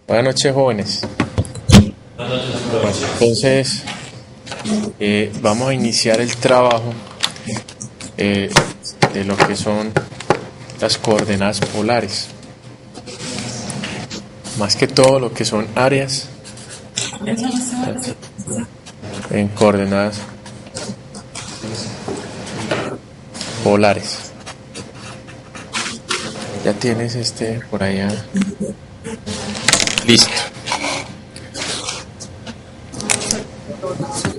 Buenas noches, jóvenes. Bueno, entonces, vamos a iniciar el trabajo de lo que son las coordenadas polares. Más que todo lo que son áreas en coordenadas polares. Ya tienes por allá. Listo.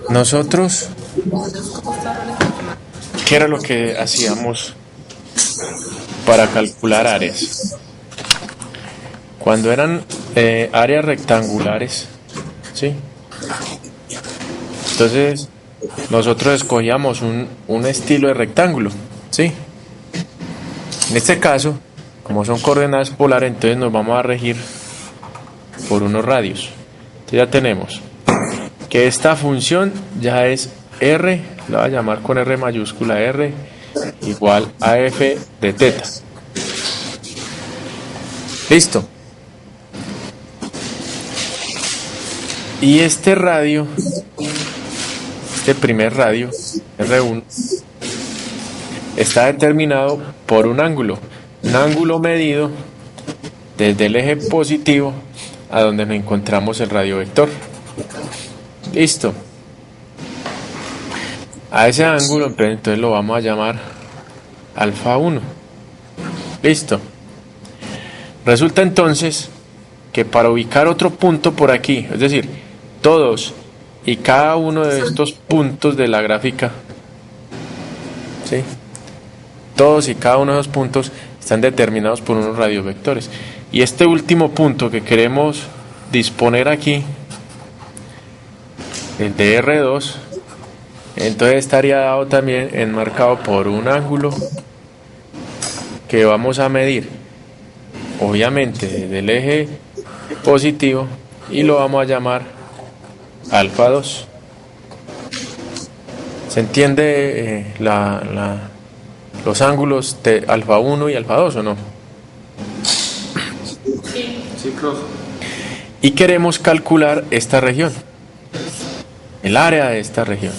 Nosotros, ¿qué era lo que hacíamos para calcular áreas? Cuando eran áreas rectangulares, ¿sí? Entonces, nosotros escogíamos un estilo de rectángulo, ¿sí? En este caso, como son coordenadas polares, entonces nos vamos a regir por unos radios. Entonces ya tenemos que esta función ya es R, la voy a llamar con R mayúscula, R igual a F de teta. Listo. Y este radio, este primer radio, R1, está determinado por un ángulo medido desde el eje positivo a donde nos encontramos el radio vector. Listo. A ese ángulo entonces lo vamos a llamar alfa 1. Listo. Resulta entonces que para ubicar otro punto por aquí, es decir, todos y cada uno de estos puntos de la gráfica, ¿sí? Todos y cada uno de los puntos están determinados por unos radiovectores. Y este último punto que queremos disponer aquí, el de R2, entonces estaría dado también enmarcado por un ángulo que vamos a medir, obviamente desde el eje positivo, y lo vamos a llamar alfa 2. ¿Se entiende los ángulos de alfa 1 y alfa 2 o no? Sí, profe. Y queremos calcular esta región, el área de esta región.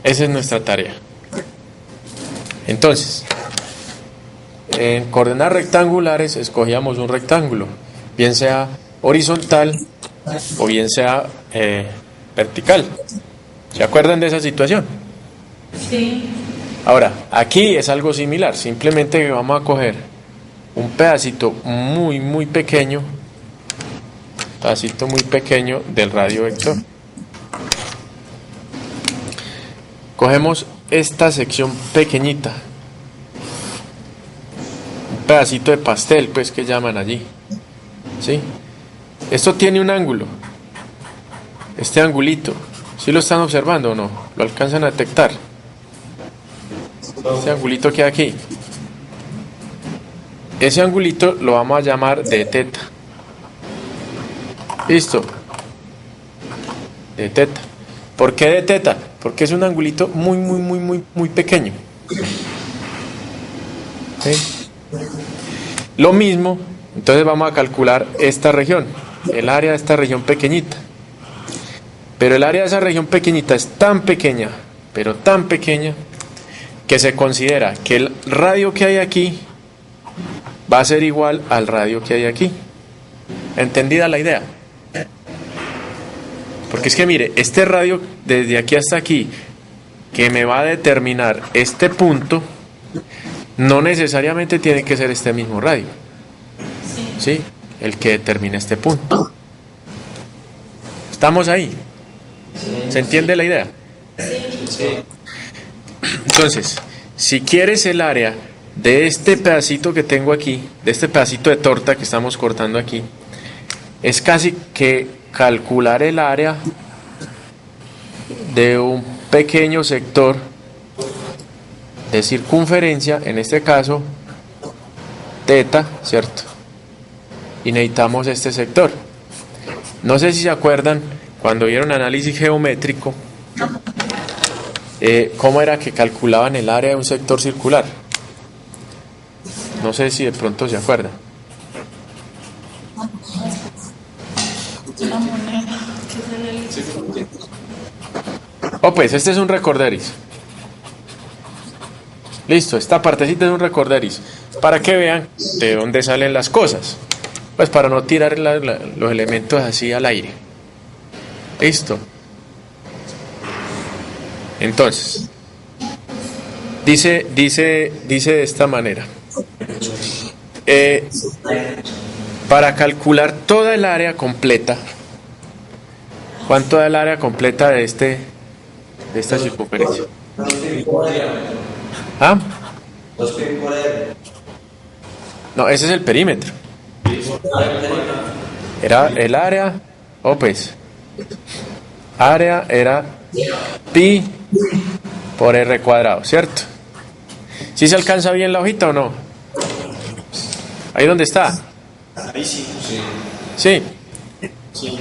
Esa es nuestra tarea. Entonces, en coordenadas rectangulares escogíamos un rectángulo, bien sea horizontal o bien sea vertical. ¿Se acuerdan de esa situación? Sí. Ahora, aquí es algo similar, simplemente que vamos a coger un pedacito muy pequeño, del radio vector. Cogemos esta sección pequeñita, un pedacito de pastel, pues, que llaman allí, ¿sí? Esto tiene un ángulo, este angulito, ¿sí lo están observando o no? ¿Lo alcanzan a detectar? Este angulito que hay aquí, ese angulito lo vamos a llamar de teta. Listo, de teta. ¿Por qué de teta? Porque es un angulito muy pequeño. ¿Sí? Lo mismo, entonces vamos a calcular esta región, el área de esta región pequeñita. Pero el área de esa región pequeñita es tan pequeña, pero tan pequeña, que se considera que el radio que hay aquí va a ser igual al radio que hay aquí. ¿Entendida la idea? Porque es que mire, este radio desde aquí hasta aquí, que me va a determinar este punto, no necesariamente tiene que ser este mismo radio, ¿sí? El que determina este punto. ¿Estamos ahí? ¿Se entiende la idea? Sí. Entonces, si quieres el área de este pedacito que tengo aquí, de este pedacito de torta que estamos cortando aquí, es casi que calcular el área de un pequeño sector de circunferencia, en este caso teta, ¿cierto? Y necesitamos este sector. No sé si se acuerdan cuando vieron análisis geométrico, cómo era que calculaban el área de un sector circular. No sé si de pronto se acuerdan. pues este es un recorderis. Listo, esta partecita es un recorderis. Para que vean de dónde salen las cosas. Pues para no tirar los elementos así al aire. Listo. Entonces, dice de esta manera. Para calcular toda el área completa, ¿cuánto da el área completa de esta circunferencia? ¿Ah? No, ese es el perímetro. Era el área, pues, área era pi por r cuadrado, ¿cierto? ¿Sí se alcanza bien la hojita o no? ¿Ahí dónde está? Ahí sí. Sí. Sí.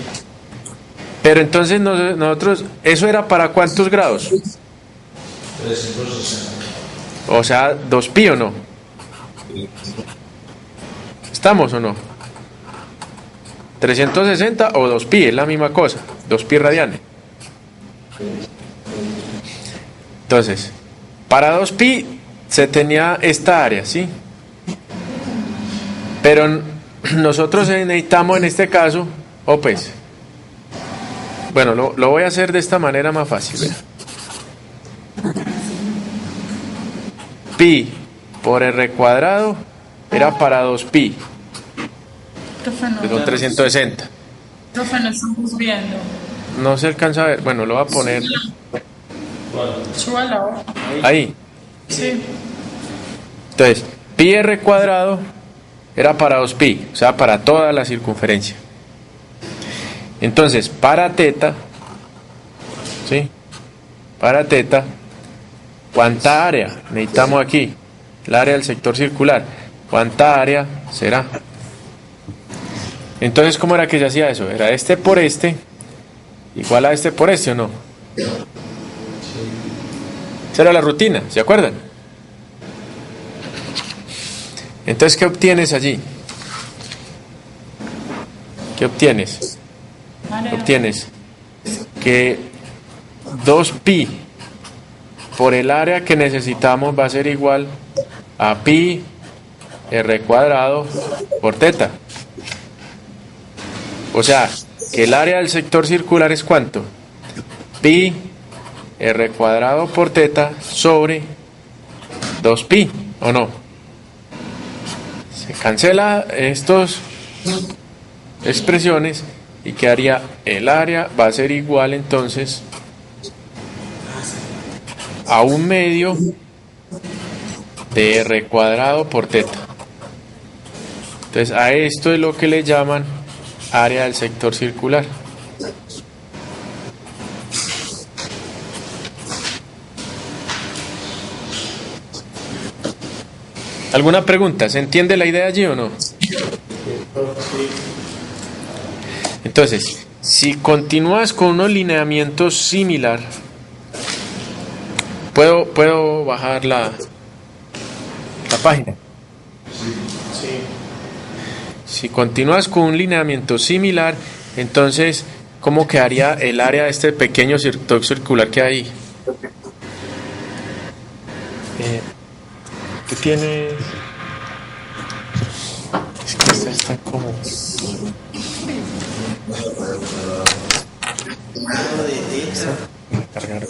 Pero entonces nosotros, ¿eso era para cuántos grados? 360. O sea, 2pi o no. ¿Estamos o no? 360 o 2pi, es la misma cosa. 2pi radianes. Entonces, para 2pi se tenía esta área, ¿sí? Pero nosotros necesitamos en este caso, pues, bueno, lo voy a hacer de esta manera más fácil. Vea. Pi por r cuadrado era para 2pi, que son 360. Profe, no estamos viendo. No se alcanza a ver, bueno, lo voy a poner Súbalo. ahí. Sí. Entonces, pi r cuadrado era para 2pi, o sea, para toda la circunferencia. Entonces, para teta, ¿sí? Para teta, ¿cuánta área necesitamos aquí? El área del sector circular. ¿Cuánta área será? Entonces, ¿cómo era que se hacía eso? ¿Era este por este igual a este por este o no? Esa era la rutina, ¿se acuerdan? Entonces, ¿qué obtienes allí? ¿Qué obtienes? Obtienes que 2pi por el área que necesitamos va a ser igual a pi r cuadrado por teta. O sea, que el área del sector circular es ¿cuánto? Pi r cuadrado por teta sobre 2pi, ¿o no? Se cancela estas expresiones y quedaría el área va a ser igual entonces a 1/2 de r cuadrado por teta. Entonces a esto es lo que le llaman área del sector circular. ¿Alguna pregunta? ¿Se entiende la idea allí o no? Entonces, si continúas con unos lineamientos similar, ¿puedo bajar la página? Si continúas con un lineamiento similar, entonces, ¿cómo quedaría el área de este pequeño sector circular que hay ahí? ¿Tú tienes? Es que esta está como... Cargar.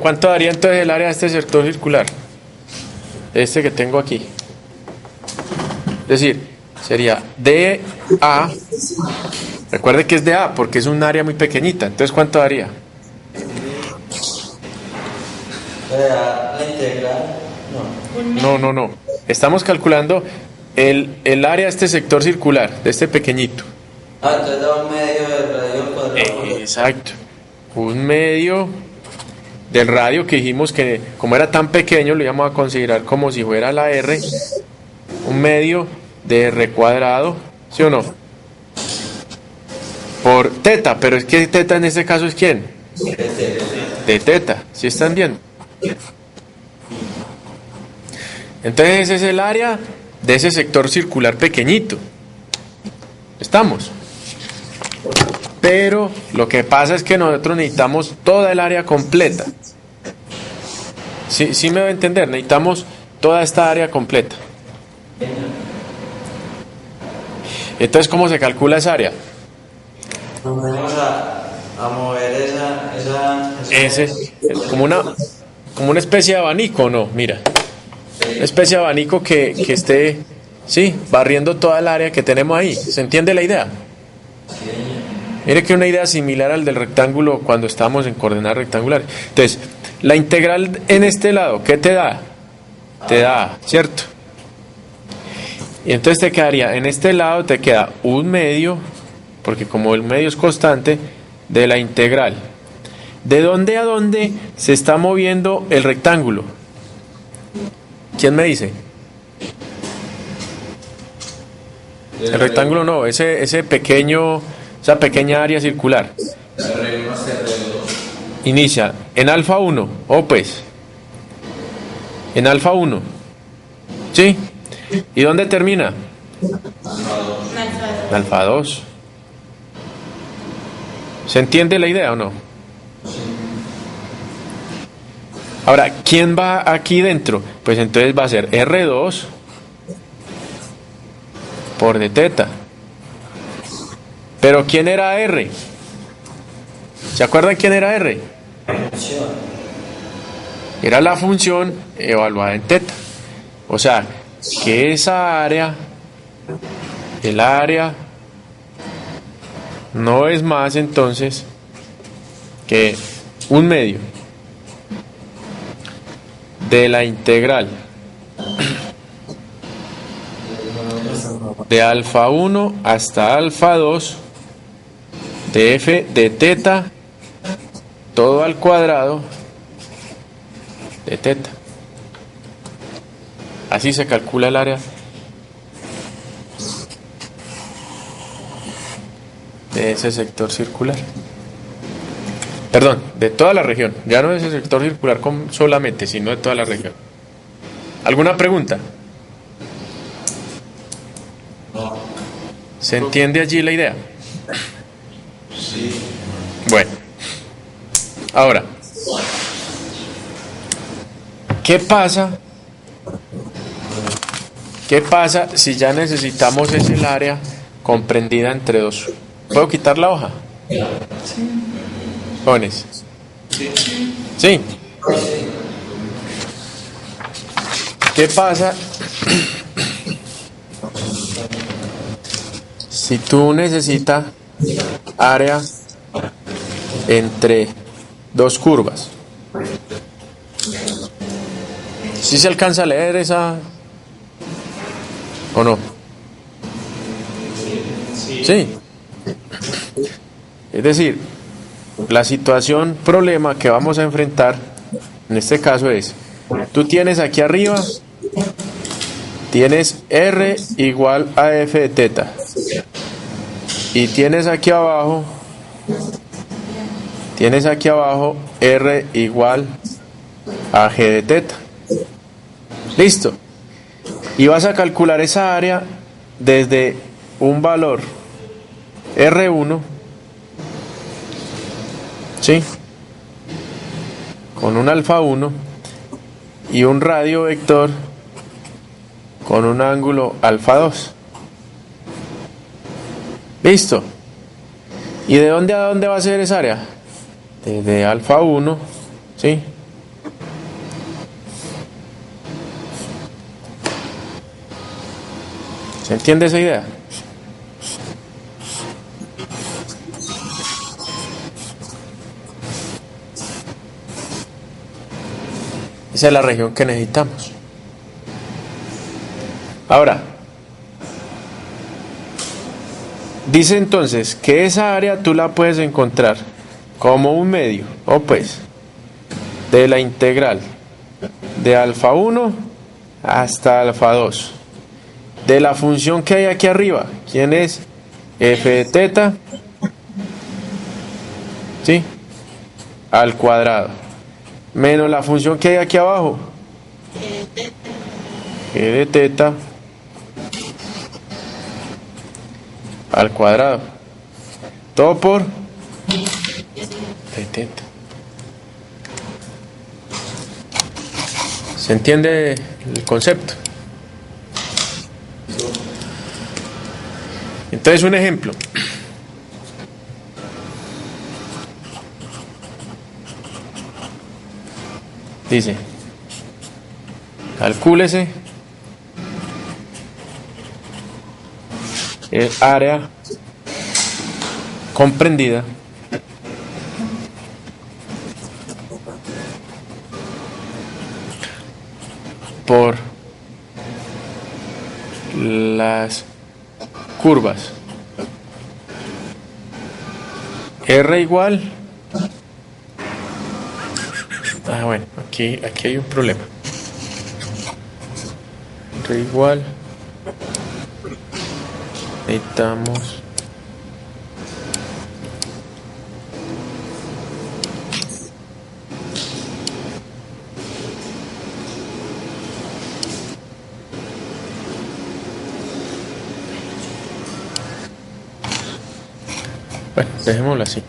¿Cuánto daría entonces el área de este sector circular? Este que tengo aquí. Es decir, sería DA. Recuerde que es DA porque es un área muy pequeñita. Entonces, ¿cuánto daría? La integral, No. Estamos calculando el área de este sector circular, de este pequeñito. entonces da 1/2 del radio al cuadrado. Exacto. 1/2 del radio que dijimos que como era tan pequeño lo íbamos a considerar como si fuera la R. 1/2 de R cuadrado, ¿sí o no? Por teta, pero es que teta en este caso es ¿quién? De teta, ¿sí están viendo? Entonces ese es el área de ese sector circular pequeñito. ¿Estamos? Pero lo que pasa es que nosotros necesitamos toda el área completa. Sí me va a entender, necesitamos toda esta área completa. Entonces, ¿cómo se calcula esa área? Vamos a mover Ese, como una especie de abanico, ¿no? Mira, una especie de abanico que esté, sí, barriendo toda el área que tenemos ahí. ¿Se entiende la idea? Mire que una idea similar al del rectángulo cuando estamos en coordenadas rectangulares. Entonces, la integral en este lado, ¿qué te da? Te da, ¿cierto? Y entonces te quedaría, en este lado te queda un medio, porque como el medio es constante, de la integral. ¿De dónde a dónde se está moviendo el rectángulo? ¿Quién me dice? El rectángulo no, ese pequeño, esa pequeña área circular. Inicia en alfa 1, pues. En alfa 1. ¿Sí? ¿Y dónde termina? En alfa 2. ¿Se entiende la idea o no? Ahora, ¿quién va aquí dentro? Pues entonces va a ser R2 por d teta. Pero ¿quién era R? ¿Se acuerdan quién era R? Era la función evaluada en teta. O sea, que esa área, el área, no es más entonces que un medio de la integral de alfa 1 hasta alfa 2 de f de teta todo al cuadrado de teta. Así se calcula el área de ese sector circular. Perdón, de toda la región. Ya no de ese sector circular solamente, sino de toda la región. ¿Alguna pregunta? ¿Se entiende allí la idea? Sí. Bueno. Ahora, ¿qué pasa? ¿Qué pasa si ya necesitamos ese área comprendida entre dos? ¿Puedo quitar la hoja? Sí. Jóvenes. Sí. ¿Qué pasa si tú necesitas área entre dos curvas? ¿Sí se alcanza a leer esa o no? Sí. Es decir, la situación, problema que vamos a enfrentar en este caso es, tú tienes aquí arriba, tienes R igual a F de teta, y tienes aquí abajo R igual a G de teta. Listo. Y vas a calcular esa área desde un valor R1, ¿sí? Con un alfa 1 y un radio vector con un ángulo alfa 2. Listo. ¿Y de dónde a dónde va a ser esa área? Desde alfa 1, ¿sí? ¿Se entiende esa idea? Esa es la región que necesitamos. Ahora, dice entonces que esa área tú la puedes encontrar como un medio, pues, de la integral de alfa 1 hasta alfa 2 de la función que hay aquí arriba. ¿Quién es? F de teta, ¿sí? Al cuadrado, menos la función que hay aquí abajo, G de teta al cuadrado. Todo por 70. ¿Se entiende el concepto? Entonces, un ejemplo. Dice, calcúlese el área comprendida por las curvas R igual. Bueno, aquí hay un problema. R igual. Necesitamos bueno, dejémoslo así.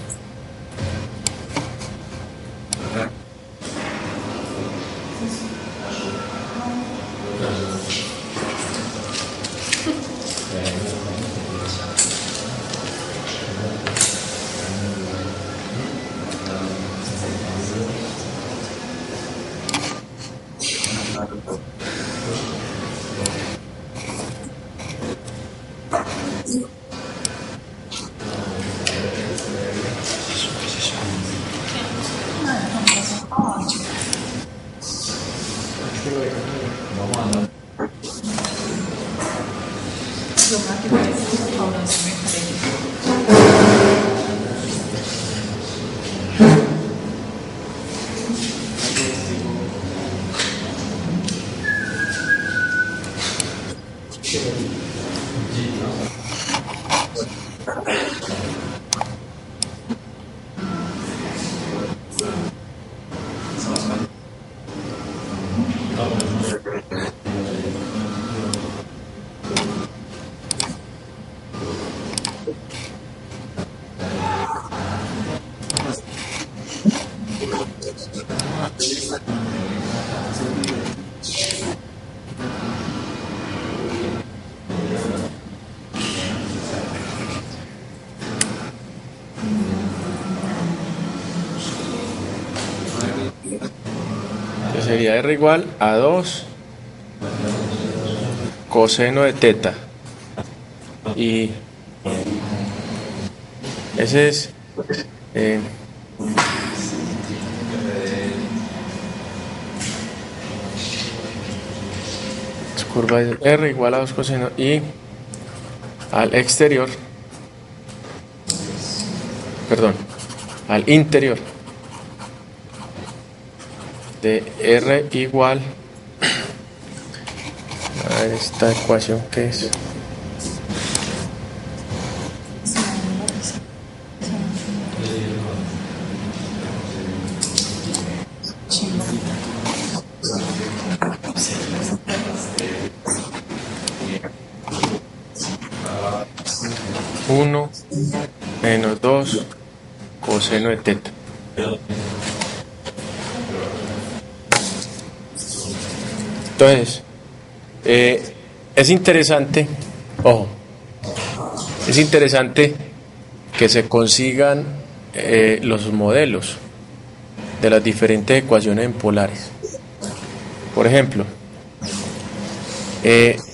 Sería R igual a 2 coseno de teta. Y ese es curva de R igual a 2 coseno, y al exterior, perdón, al interior de R igual a esta ecuación que es uno menos 2 coseno de teta. Entonces, es interesante, ojo, es interesante que se consigan los modelos de las diferentes ecuaciones en polares. Por ejemplo,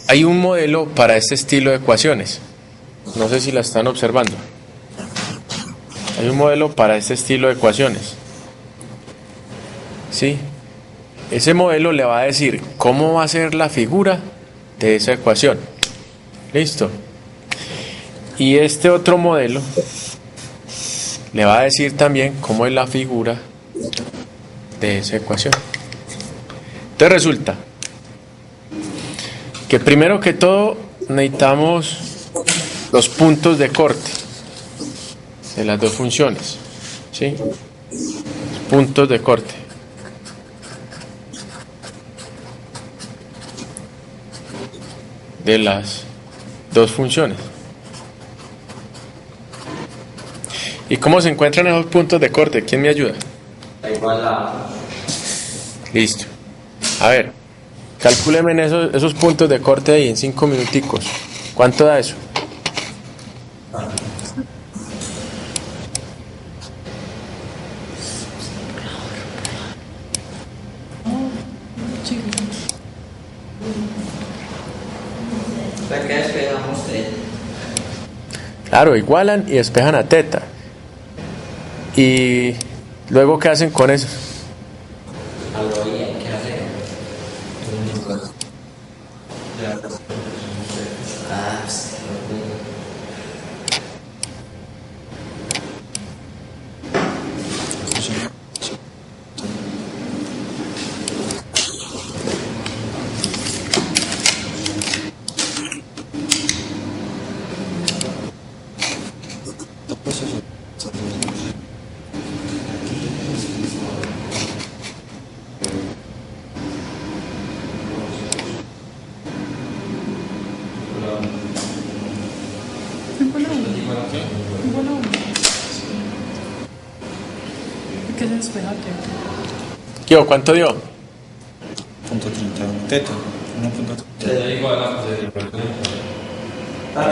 hay un modelo para este estilo de ecuaciones. No sé si la están observando. Hay un modelo para este estilo de ecuaciones. ¿Sí? Ese modelo le va a decir cómo va a ser la figura de esa ecuación. ¿Listo? Y este otro modelo le va a decir también cómo es la figura de esa ecuación. Entonces resulta que primero que todo necesitamos los puntos de corte de las dos funciones. ¿Sí? Puntos de corte de las dos funciones. ¿Y cómo se encuentran esos puntos de corte? ¿Quién me ayuda? Da igual a... Listo. A ver, calcúleme en esos puntos de corte ahí en 5 minuticos. ¿Cuánto da eso? O sea, que despejamos de... Claro, igualan y despejan a teta. Y luego, ¿qué hacen con eso? A lo bien, ¿qué hace? Ah, sí. ¿Qué se despejate? ¿Qué? ¿Cuánto dio? Punto 31. Teta. 1.30. Te digo a la...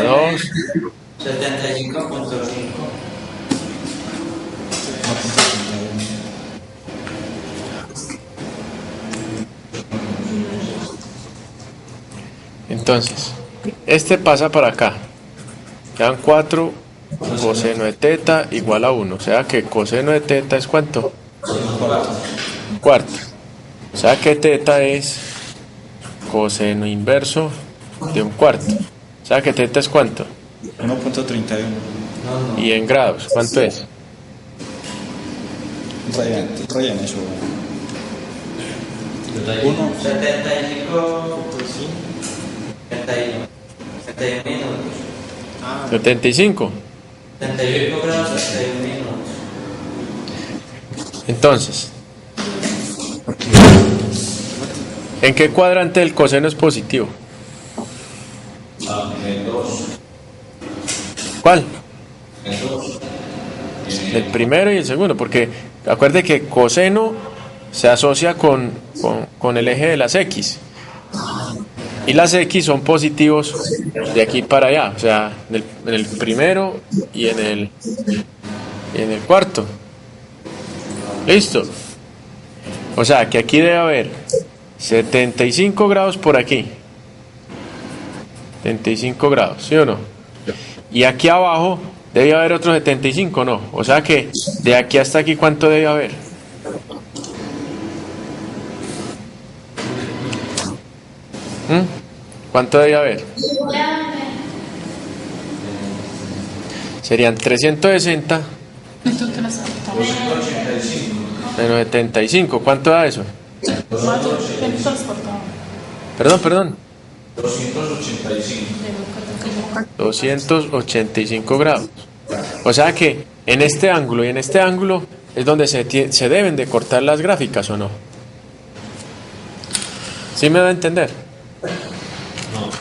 Dos. 75.5. 1.31. Entonces, este pasa para acá. Quedan 4. Coseno de teta igual a 1. O sea que coseno de teta es ¿cuánto? Cuarto. O sea que teta es coseno inverso de un cuarto. O sea que teta es ¿cuánto? 1.31. Y en grados, ¿cuánto es? Rayan eso. 1. 75. 71. 71 minutos. 75. 71 grados, 71 minutos. Entonces, ¿en qué cuadrante el coseno es positivo? En 2. ¿Cuál? En 2. El primero y el segundo, porque acuerde que coseno se asocia con el eje de las X. Y las X son positivos de aquí para allá, o sea, en el primero y en el cuarto. ¿Listo? O sea, que aquí debe haber 75 grados por aquí. 75 grados, ¿sí o no? Y aquí abajo debe haber otros 75, ¿no? O sea que de aquí hasta aquí, ¿cuánto debe haber? ¿Cuánto debe haber? Serían 360 ¿Y tú te las cortabas? menos 75. ¿Cuánto da eso? ¿Cuánto? ¿Qué te las cortabas? Perdón. 285 grados. O sea que en este ángulo y en este ángulo es donde se deben de cortar las gráficas, ¿o no? ¿Sí me da a entender?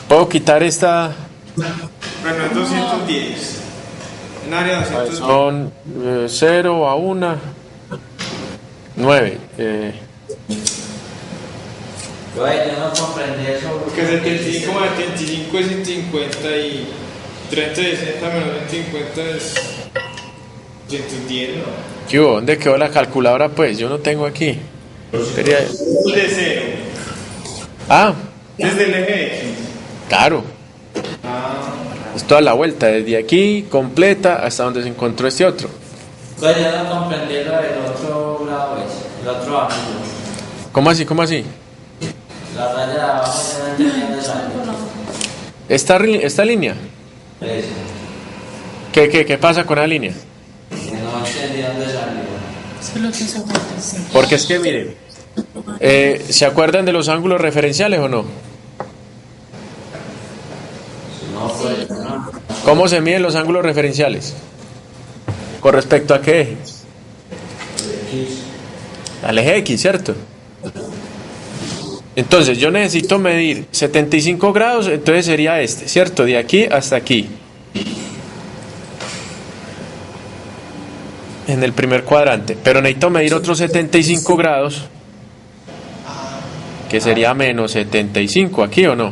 ¿Puedo quitar esta? Bueno, es 210. En área 210. Son 0 a 1, 9. Yo no comprendí eso. Porque 75 más 75 es en 50 y 30 de 60 menos 50 es 110, ¿no? ¿Qué hubo? ¿Dónde quedó la calculadora? Pues yo no tengo aquí. Quería... De 0. Ah, Desde el eje X. claro. Es toda la vuelta, desde aquí completa hasta donde se encontró este otro. Pues yo no comprendí lo del otro lado, el otro ángulo. ¿Cómo así? ¿Cómo así? La raya de abajo yo no entendía dónde salió. ¿Esta línea? Eso. ¿Qué pasa con la línea? Que no entendí dónde salió. Solo 155. Porque es que, miren, ¿se acuerdan de los ángulos referenciales o no? No, pues no. ¿Cómo se miden los ángulos referenciales? ¿Con respecto a qué eje? Al eje X, ¿cierto? Entonces yo necesito medir 75 grados, entonces sería este, ¿cierto? De aquí hasta aquí. en el primer cuadrante, pero necesito medir otros 75 grados, que sería menos 75 aquí, ¿o no?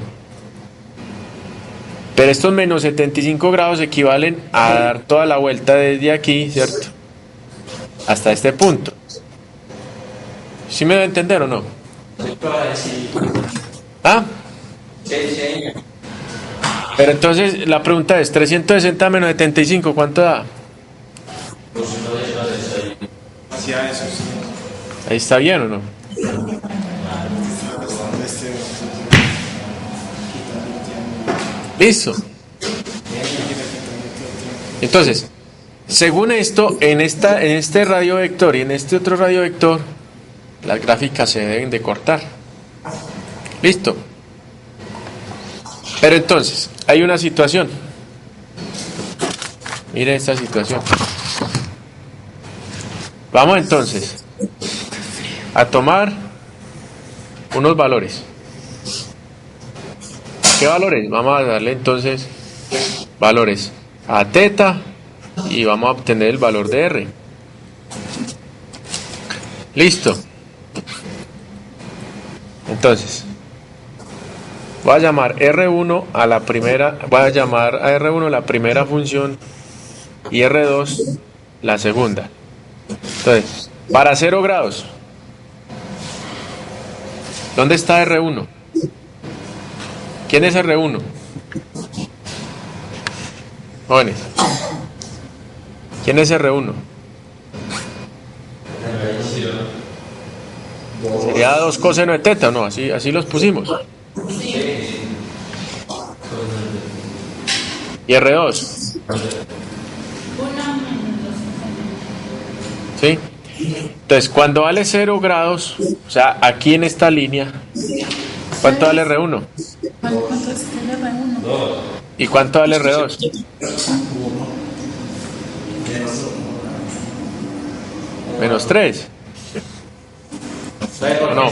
Pero estos menos 75 grados equivalen a dar toda la vuelta desde aquí, ¿cierto? Hasta este punto. ¿Sí me debe entender o no? ¿Ah? Pero entonces la pregunta es, 360 menos 75, ¿cuánto da? Hacia eso, sí. Ahí está bien o no. Listo. Entonces, según esto, en este radio vector y en este otro radio vector, las gráficas se deben de cortar. Listo. Pero entonces, hay una situación. Mire esta situación. Vamos entonces a tomar unos valores. ¿Qué valores? Vamos a darle entonces valores a teta y vamos a obtener el valor de R. Listo. Entonces, voy a llamar R1 a la primera, voy a llamar a R1 la primera función y R2 la segunda. Entonces, para 0 grados, ¿dónde está R1? ¿Quién es R1? Jóvenes, ¿quién es R1? Sería 2 coseno de teta, ¿no? Así los pusimos. ¿Y R2? ¿Sí? Entonces, cuando vale 0 grados, o sea, aquí en esta línea, ¿cuánto vale R1? ¿Cuánto es el R1? ¿Y cuánto vale R2? Menos 3. No.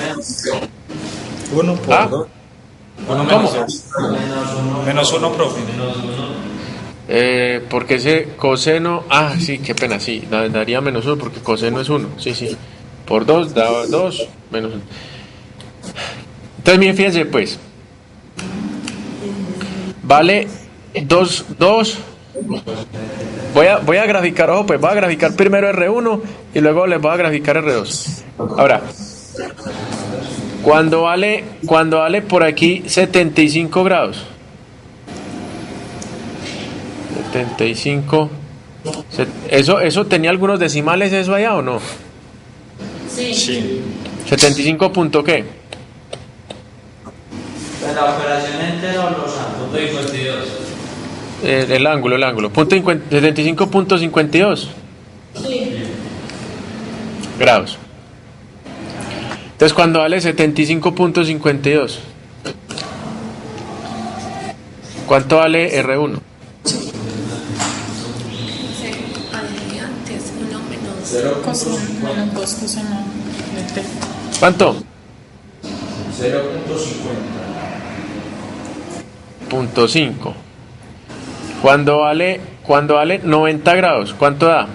1 por ¿Ah? 2. 1 ¿Cómo? menos 2. Menos 1, profe. Porque ese coseno, sí, qué pena, sí, daría menos 1 porque coseno es 1, sí, por 2 da 2, menos 1. Entonces, miren, fíjense pues, vale 2, voy a graficar, ojo pues, voy a graficar primero R1 y luego les voy a graficar R2. Ahora, cuando vale por aquí 75 grados, 75. ¿Eso tenía algunos decimales eso allá o no? Sí. 75 punto qué. La operación entera o los punto 52. El ángulo. 75.52 grados. Entonces cuando vale 75.52, ¿cuánto vale R1? Coseno menos 2 coseno de t. ¿Cuánto? 0.50. Punto 5. Cuando vale 90 grados, ¿cuánto da?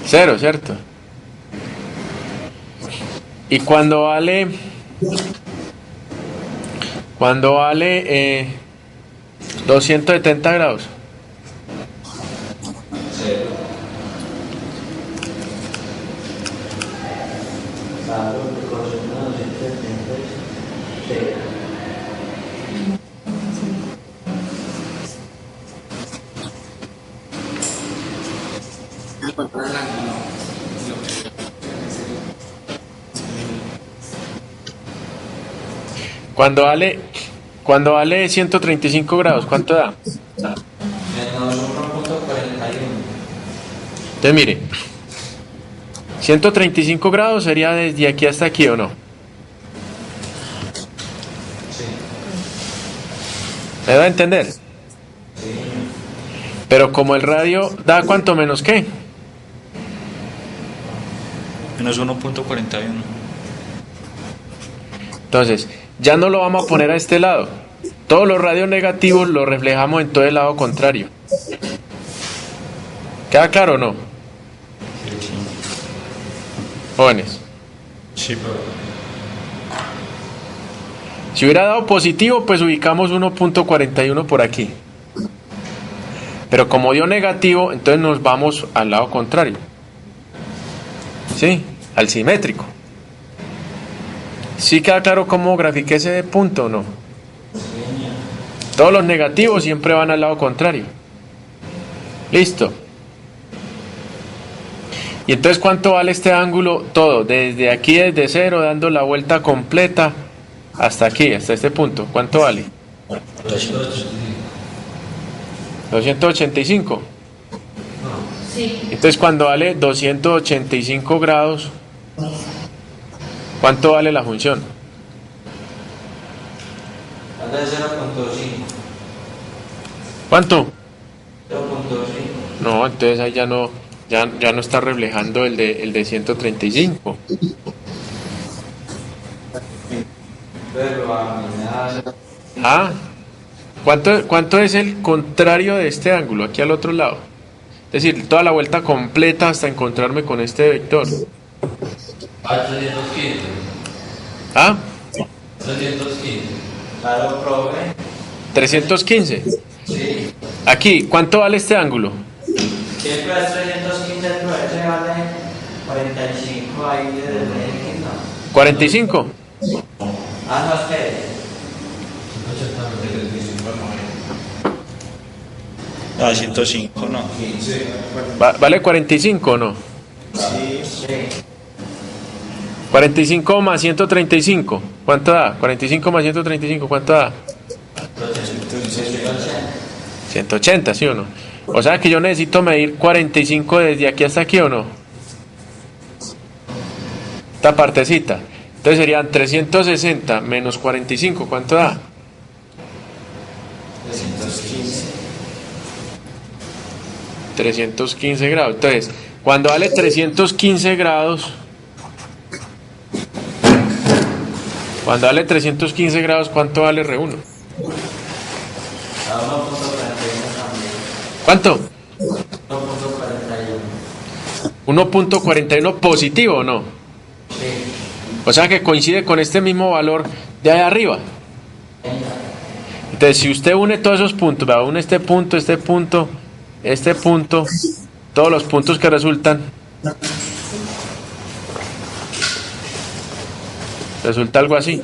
Cero, ¿cierto? Y cuando vale 270 grados. Cuando vale 135 grados, ¿cuánto da? Menos 1.41. Entonces mire, 135 grados sería desde aquí hasta aquí, ¿o no? Sí. ¿Me da a entender? Sí. Pero como el radio da ¿cuánto menos qué? Menos 1.41. Entonces, ya no lo vamos a poner a este lado, todos los radios negativos los reflejamos en todo el lado contrario. ¿Queda claro o no? Jóvenes. Sí, Si hubiera dado positivo, pues ubicamos 1.41 por aquí. Pero como dio negativo, entonces nos vamos al lado contrario. ¿Sí? Al simétrico. ¿Sí queda claro cómo grafiqué ese punto o no? Todos los negativos siempre van al lado contrario. Listo. Y entonces, ¿cuánto vale este ángulo? Todo, desde aquí, desde cero, dando la vuelta completa hasta aquí, hasta este punto. ¿Cuánto vale? 285. Sí. Entonces, cuando vale 285 grados, ¿cuánto vale la función? Anda de 0.5. ¿Cuánto? 0.5. No, entonces ahí ya no está reflejando el de 135. Pero a mí me da... Ah, ¿cuánto es el contrario de este ángulo? Aquí al otro lado. Es decir, toda la vuelta completa hasta encontrarme con este vector. 315. ¿Ah? 315. Claro, profe. 315. Sí. Aquí, ¿cuánto vale este ángulo? Siempre es 315, pero ese vale 45 ahí desde el no. 45. Ah, no, espere. Ah, 105, no. ¿Vale 45 o no? Sí. 45 más 135. ¿Cuánto da? 45 más 135, ¿cuánto da? 180, ¿sí o no? O sea que yo necesito medir 45 desde aquí hasta aquí, ¿o no? Esta partecita. Entonces serían 360 menos 45, ¿cuánto da? 315 grados. Entonces, cuando vale 315 grados, ¿cuánto vale R1? A 1.41 también. ¿Cuánto? 1.41. 1.41 positivo, ¿o no? Sí. O sea que coincide con este mismo valor de ahí arriba. Entonces, si usted une todos esos puntos, ¿verdad? Une este punto, todos los puntos que resulta algo así.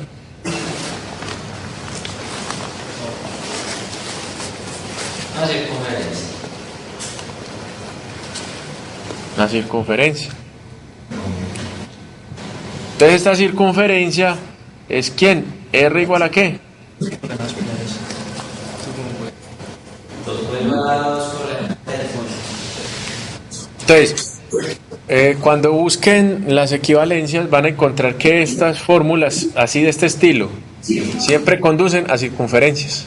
Una circunferencia. La circunferencia. Entonces, esta circunferencia es ¿quién? ¿R igual a qué? Entonces, cuando busquen las equivalencias van a encontrar que estas fórmulas así de este estilo siempre conducen a circunferencias.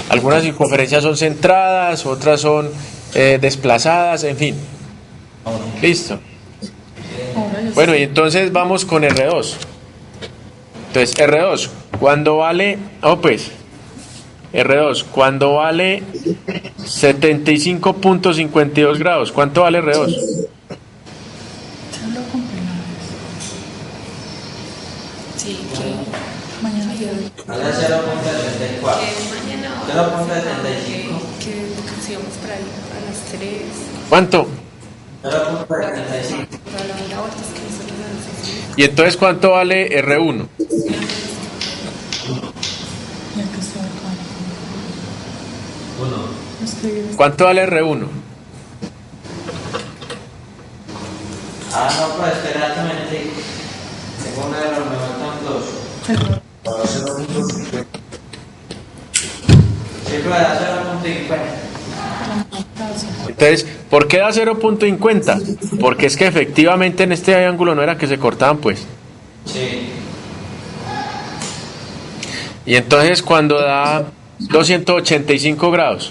Algunas circunferencias son centradas, otras son desplazadas, en fin. Listo. Bueno, y entonces vamos con R2. Entonces, R2, cuando vale... R2, cuando vale 75.52 grados, ¿cuánto vale R2? Sí, que mañana yo... Vale 0.74. 0.75. Que íbamos para ahí a las 3. ¿Cuánto? 0.75. Para la hora vueltas que nosotros hacemos. Y entonces, ¿cuánto vale R1? Ya que estoy acá. ¿Cuánto vale R1? Ah, no, pues espérate un momentico. Tengo un error, me faltan dos. Sí, pero era 0.50. Entonces, ¿por qué da 0.50? Porque es que efectivamente en este ángulo no era que se cortaban, pues. Sí. Y entonces cuando da 285 grados,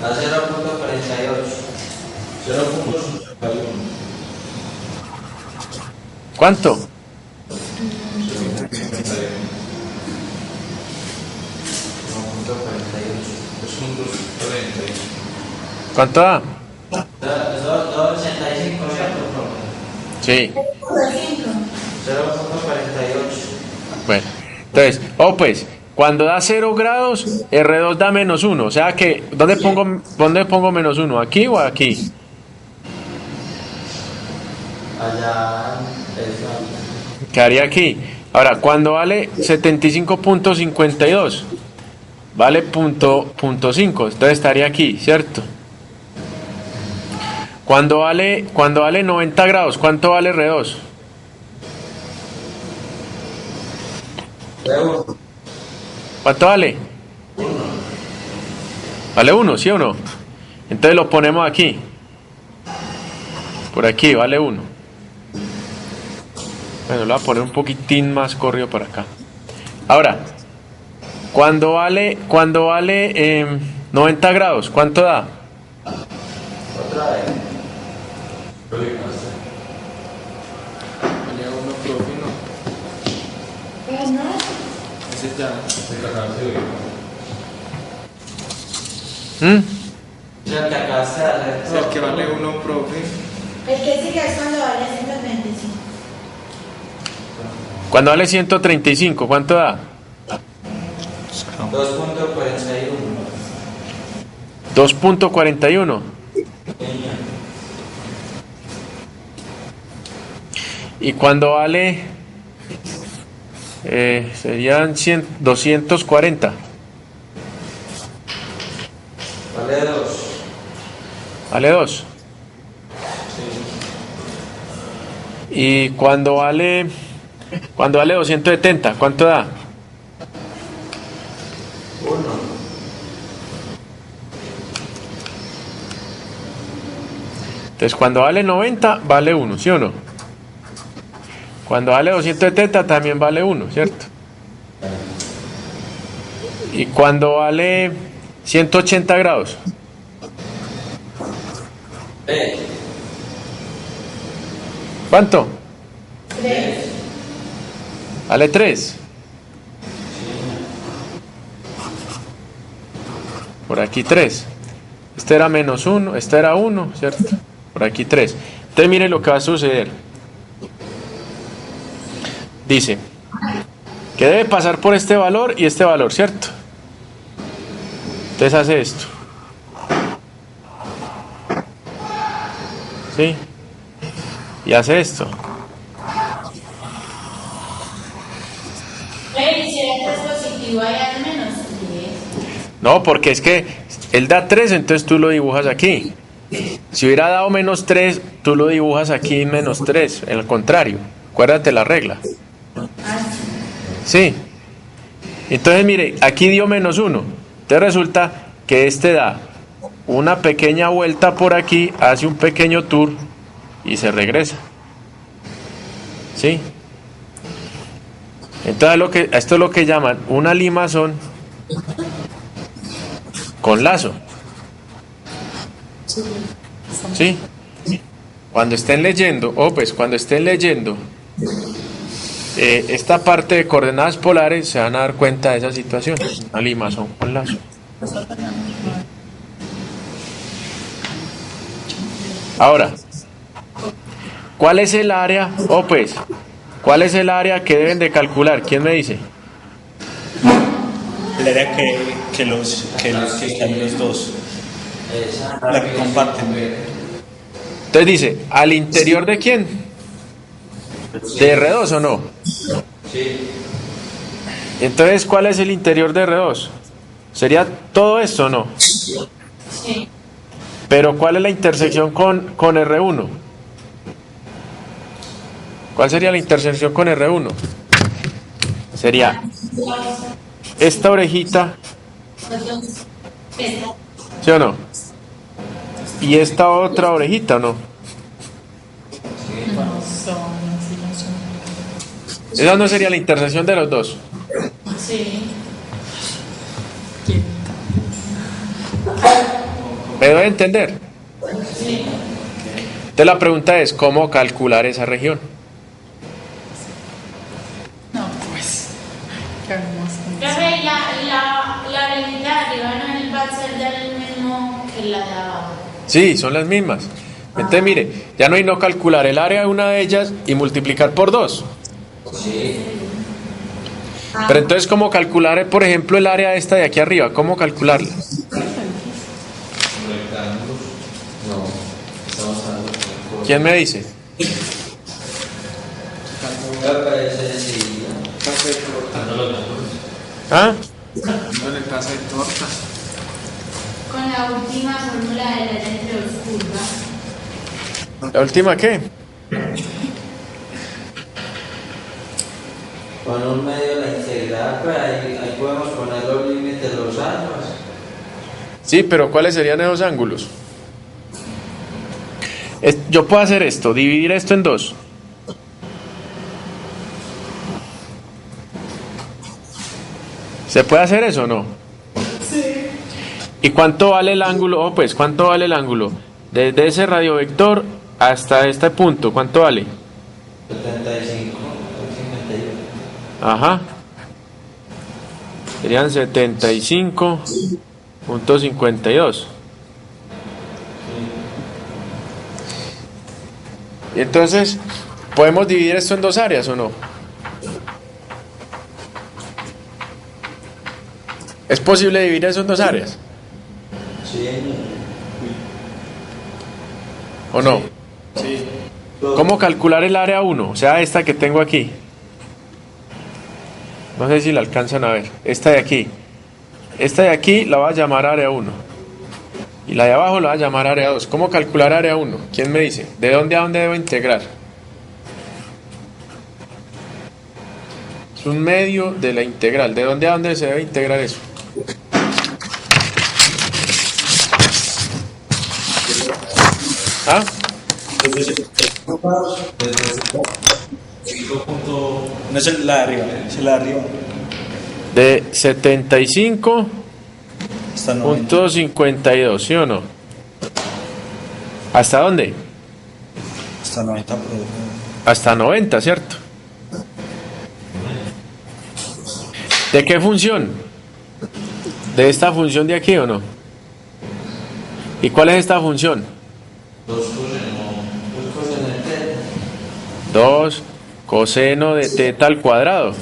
Da 0.48. 0.51. ¿cuánto? ¿Cuánto da? 285, ¿cierto, profe? Sí. 0.48. Bueno, entonces, pues, cuando da 0 grados, R2 da -1. O sea que, ¿dónde pongo -1? ¿Aquí o aquí? Allá, Quedaría aquí. Ahora, cuando vale 75.52, vale .5. Entonces estaría aquí, ¿cierto? Cuando vale 90 grados, ¿cuánto vale R2? ¿Cuánto vale? Vale 1, ¿sí o no? Entonces lo ponemos aquí. Por aquí, vale 1. Bueno, lo voy a poner un poquitín más corrido para acá. Ahora, cuando vale 90 grados, ¿cuánto da? otra vez. Valía 1, profe, no. Ese ya. Es el que acabaste de hacer. Es el que vale 1, profe. El que sigue es cuando vale 135. Cuando vale 135, ¿cuánto da? 2.41. 2.41. Y cuando vale serían 240. Vale 2. Vale 2. Y cuando vale 270, ¿cuánto da? 1. Entonces cuando vale 90 vale 1, ¿sí o no? Cuando vale 270 también vale 1, ¿cierto? Y cuando vale 180 grados, ¿cuánto? 3. Vale 3. Por aquí 3. Este era -1, este era 1, ¿cierto? Por aquí 3. Entonces mire lo que va a suceder. Dice que debe pasar por este valor y este valor, ¿cierto? Entonces hace esto. ¿Sí? Y hace esto. Y si el 3 positivo hay al menos 10. No, porque es que él da 3, entonces tú lo dibujas aquí. Si hubiera dado -3, tú lo dibujas aquí en -3, en el contrario. Acuérdate la regla. Sí. Entonces, mire, aquí dio -1. Entonces resulta que este da una pequeña vuelta por aquí, hace un pequeño tour y se regresa. ¿Sí? Entonces esto es lo que llaman una limazón con lazo. ¿Sí? Cuando estén leyendo, esta parte de coordenadas polares, se van a dar cuenta de esa situación. Una limazón con lazo. Ahora, ¿cuál es el área? ¿Cuál es el área que deben de calcular? ¿Quién me dice? El área que están los dos. La que comparten. Entonces dice, ¿al interior de quién? ¿De R2 o no? Sí. Entonces, ¿cuál es el interior de R2? ¿Sería todo esto o no? Sí. Pero ¿cuál es la intersección con R1? ¿Cuál sería la intersección con R1? Sería esta orejita, ¿sí o no? Y esta otra orejita, ¿o no? Esa no sería la intersección de los dos. Sí. ¿Me doy a entender? Sí. Entonces la pregunta es, ¿cómo calcular esa región? No, pues. ¿Qué haremos con eso? Profe, la orejita de arriba no va a ser del mismo que la de abajo. Sí, son las mismas. Entonces, mire, ya no hay no calcular el área de una de ellas y multiplicar por 2. Sí. Pero entonces, ¿cómo calcular, por ejemplo, el área esta de aquí arriba? ¿Cómo calcularla? No, estamos hablando de ¿Quién me dice? Casa de torta. ¿Ah? Dándole casa de torta. Con la última fórmula de la ley entre dos curvas. ¿La última qué? Con un medio de la integral, pues ahí podemos poner los límites de los ángulos. Sí, pero ¿cuáles serían esos ángulos? Yo puedo hacer esto, dividir esto en 2. ¿Se puede hacer eso o no? Sí. ¿Y cuánto vale el ángulo? Oh, pues, ¿cuánto vale el ángulo? Desde ese radiovector hasta este punto, ¿cuánto vale? 75, 51. Ajá. Serían 75.52. Y entonces, ¿podemos dividir esto en 2 áreas o no? ¿Es posible dividir eso en 2 áreas? Sí. ¿O no? Sí. ¿Cómo calcular el área 1? O sea, esta que tengo aquí. No sé si la alcanzan a ver. Esta de aquí. Esta de aquí la voy a llamar área 1. Y la de abajo la voy a llamar área 2. ¿Cómo calcular área 1? ¿Quién me dice? ¿De dónde a dónde debo integrar? Es un medio de la integral. ¿De dónde a dónde se debe integrar eso? ¿Ah? No es la de arriba, es la de arriba. De 75.52, Hasta 90. ¿sí o no? ¿Hasta dónde? Hasta 90. Hasta 90, ¿cierto? ¿De qué función? ¿De esta función de aquí o no? ¿Y cuál es esta función? 2 coseno de teta al cuadrado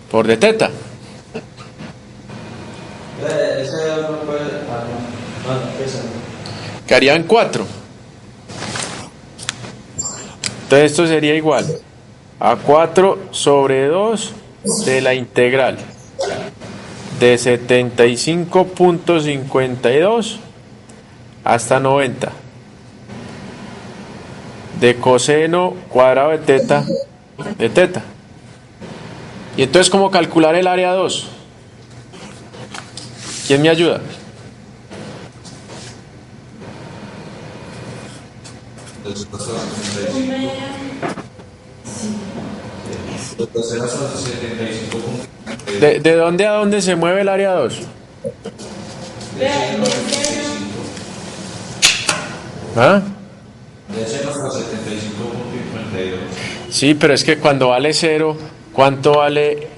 por de teta. Que harían 4. Entonces esto sería igual a 4 sobre 2 de la integral de 75.52 hasta 90 de coseno cuadrado de teta. Y entonces, ¿cómo calcular el área 2? ¿Quién me ayuda? ¿De dónde a dónde se mueve el área 2? ¿Ah? Sí, pero es que cuando vale 0, ¿cuánto vale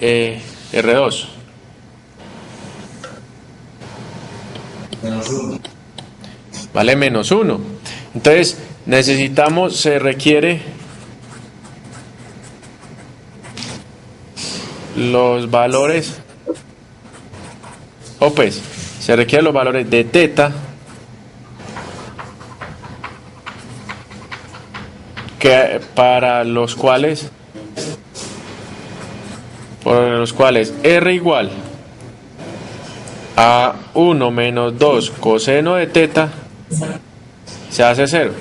R2? Vale menos 1. Entonces, se requiere los valores, pues, se requieren los valores de teta, que para los cuales R igual a 1 menos 2 coseno de teta se hace 0.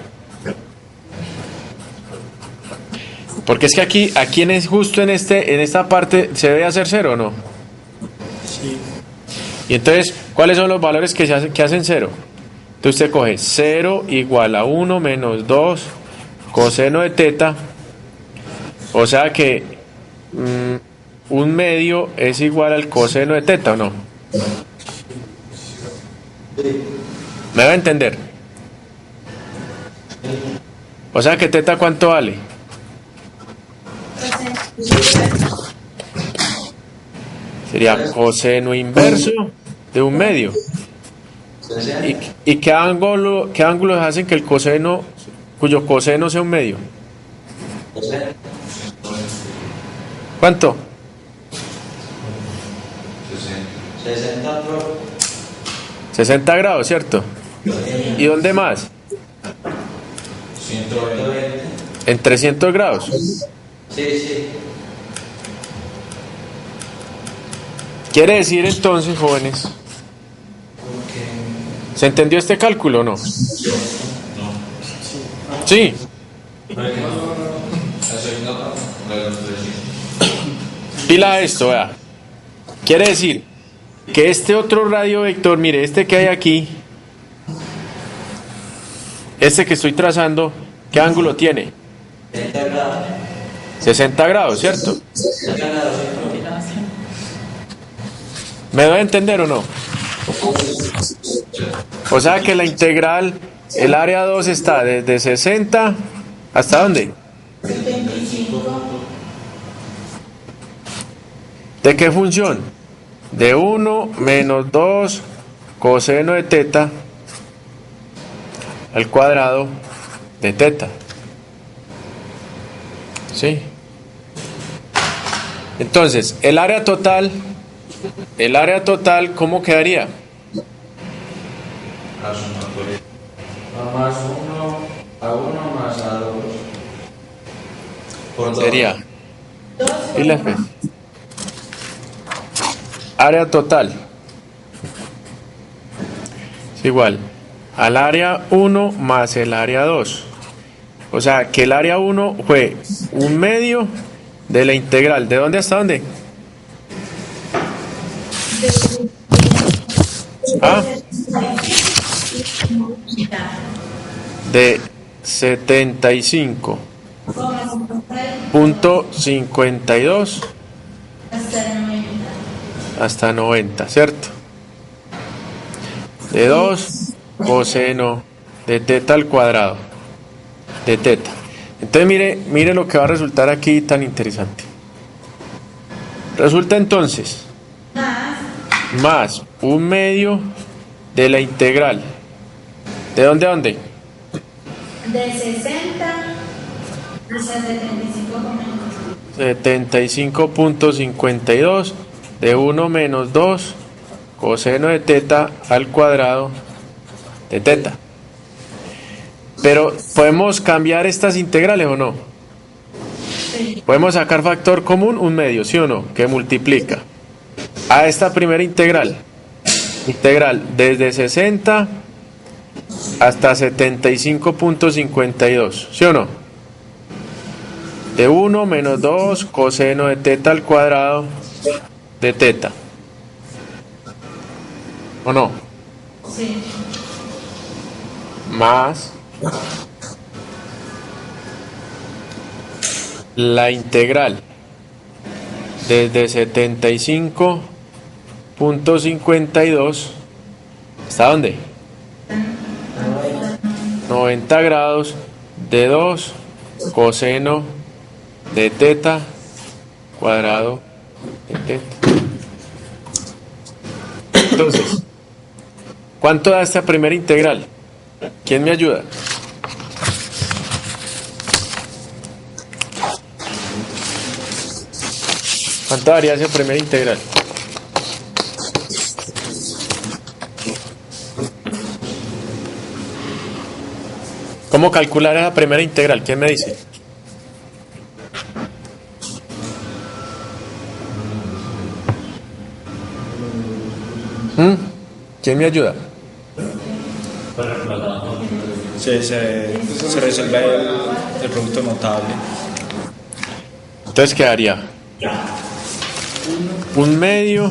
Porque es que aquí justo en esta parte se debe hacer 0, ¿o no? Sí. Y entonces, ¿cuáles son los valores que hacen 0? Entonces usted coge 0 igual a 1 menos 2 coseno de teta. O sea que un medio es igual al coseno de teta, ¿o no? ¿Me va a entender? O sea que teta, ¿cuánto vale? Sería coseno inverso de un medio. ¿Y qué ángulos hacen que el coseno, cuyo coseno sea un medio? ¿Cuánto? 60 por 60 grados, ¿cierto? ¿Y dónde más? 120. En 300 grados. Sí. Quiere decir entonces, jóvenes, ¿se entendió este cálculo o no? Sí. Pila a esto, vea. Quiere decir que este otro radio vector, mire, este que hay aquí, este que estoy trazando, ¿qué ángulo tiene? 60 grados. 60 grados, ¿cierto? 60 grados. ¿Me doy a entender o no? O sea que la integral, el área 2 está desde 60 ¿hasta dónde? 75. ¿De qué función? De 1 menos 2 coseno de teta al cuadrado de teta. ¿Sí? Entonces, el área total, ¿cómo quedaría? A más 1, a 1 más a 2. Por 2. Sería. ¿Y la F? Área total es igual al área 1 más el área 2. O sea que el área 1 fue un medio de la integral. ¿De dónde hasta dónde? ¿Ah? De 75.52 hasta 90, ¿cierto? De 2 coseno de teta al cuadrado de teta. Entonces mire lo que va a resultar aquí tan interesante. Resulta entonces más un medio de la integral. ¿De dónde a dónde? De 60 hasta 75.52 de 1 menos 2 coseno de teta al cuadrado de teta. Pero ¿podemos cambiar estas integrales o no? Podemos sacar factor común, un medio, ¿sí o no? Que multiplica a esta primera integral desde 60 hasta 75.52, ¿sí o no? De 1 menos 2 coseno de teta al cuadrado de teta. ¿O no? Sí. Más la integral desde 75.52 ¿hasta dónde? 90 grados de 2 coseno de teta cuadrado de teta. Entonces, ¿cuánto da esta primera integral? ¿Quién me ayuda? ¿Cuánto daría esa primera integral? ¿Cómo calcular esa primera integral? ¿Quién me dice? ¿Quién me ayuda? Se resuelve el producto notable. Entonces quedaría un medio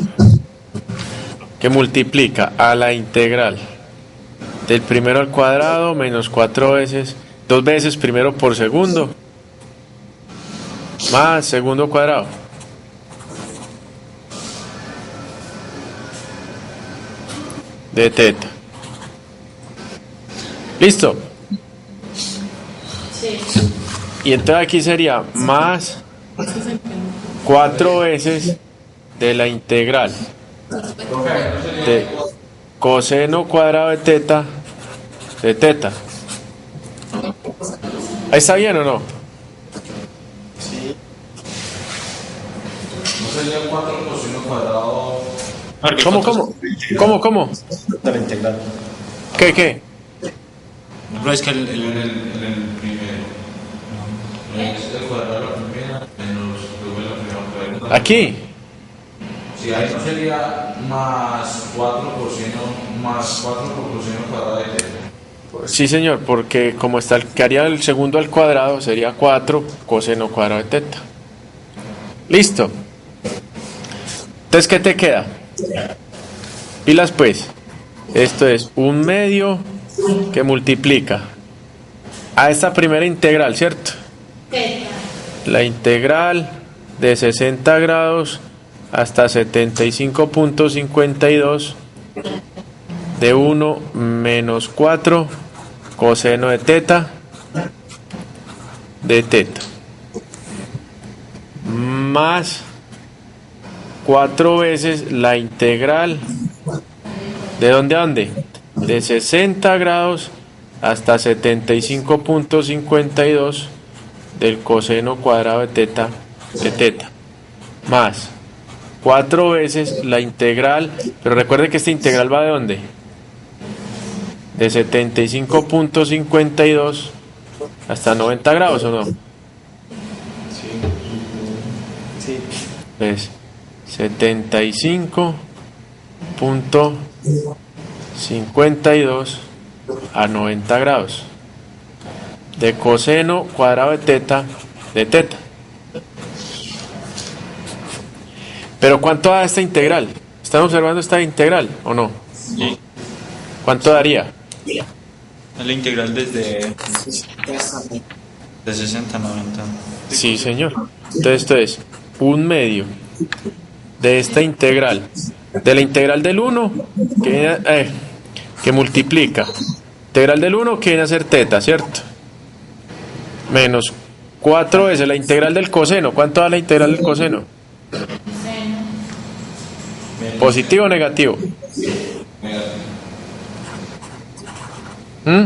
que multiplica a la integral del primero al cuadrado menos 2 veces primero por segundo más segundo cuadrado de teta. ¿Listo? Sí. Y entonces aquí sería más 4 veces de la integral coseno cuadrado de teta. ¿Ahí está bien o no? Sí. ¿No sería 4 coseno cuadrado? ¿Cómo? La integral. ¿Qué? No, es que En el primero. Es el cuadrado de la primera menos luego de la primera cuadrada. Aquí. Sí, ahí no sería más 4 por coseno cuadrado de teta. Sí, señor, porque como está que haría el segundo al cuadrado, sería 4 coseno cuadrado de teta. Listo. Entonces, ¿qué te queda? Pilas pues. Esto es 1/2 que multiplica a esta primera integral, ¿cierto? Teta. La integral de 60 grados hasta 75.52 de 1 menos 4 coseno de teta más 4 veces la integral ¿de dónde a dónde? De 60 grados hasta 75.52 del coseno cuadrado de teta más 4 veces la integral, pero recuerde que esta integral va de dónde? De 75.52 hasta 90 grados, ¿o no? sí. Es 75.52 a 90 grados de coseno cuadrado de teta. Pero ¿cuánto da esta integral? ¿Están observando esta integral o no? Sí. ¿Cuánto daría? Es la integral desde de 60 a 90. Sí, señor. Entonces esto es 1/2 de esta integral, de la integral del 1 que multiplica. Integral del 1 que viene a ser teta, ¿cierto? Menos 4 veces la integral del coseno. ¿Cuánto da la integral del coseno? Seno. ¿Positivo o negativo? ¿Mm?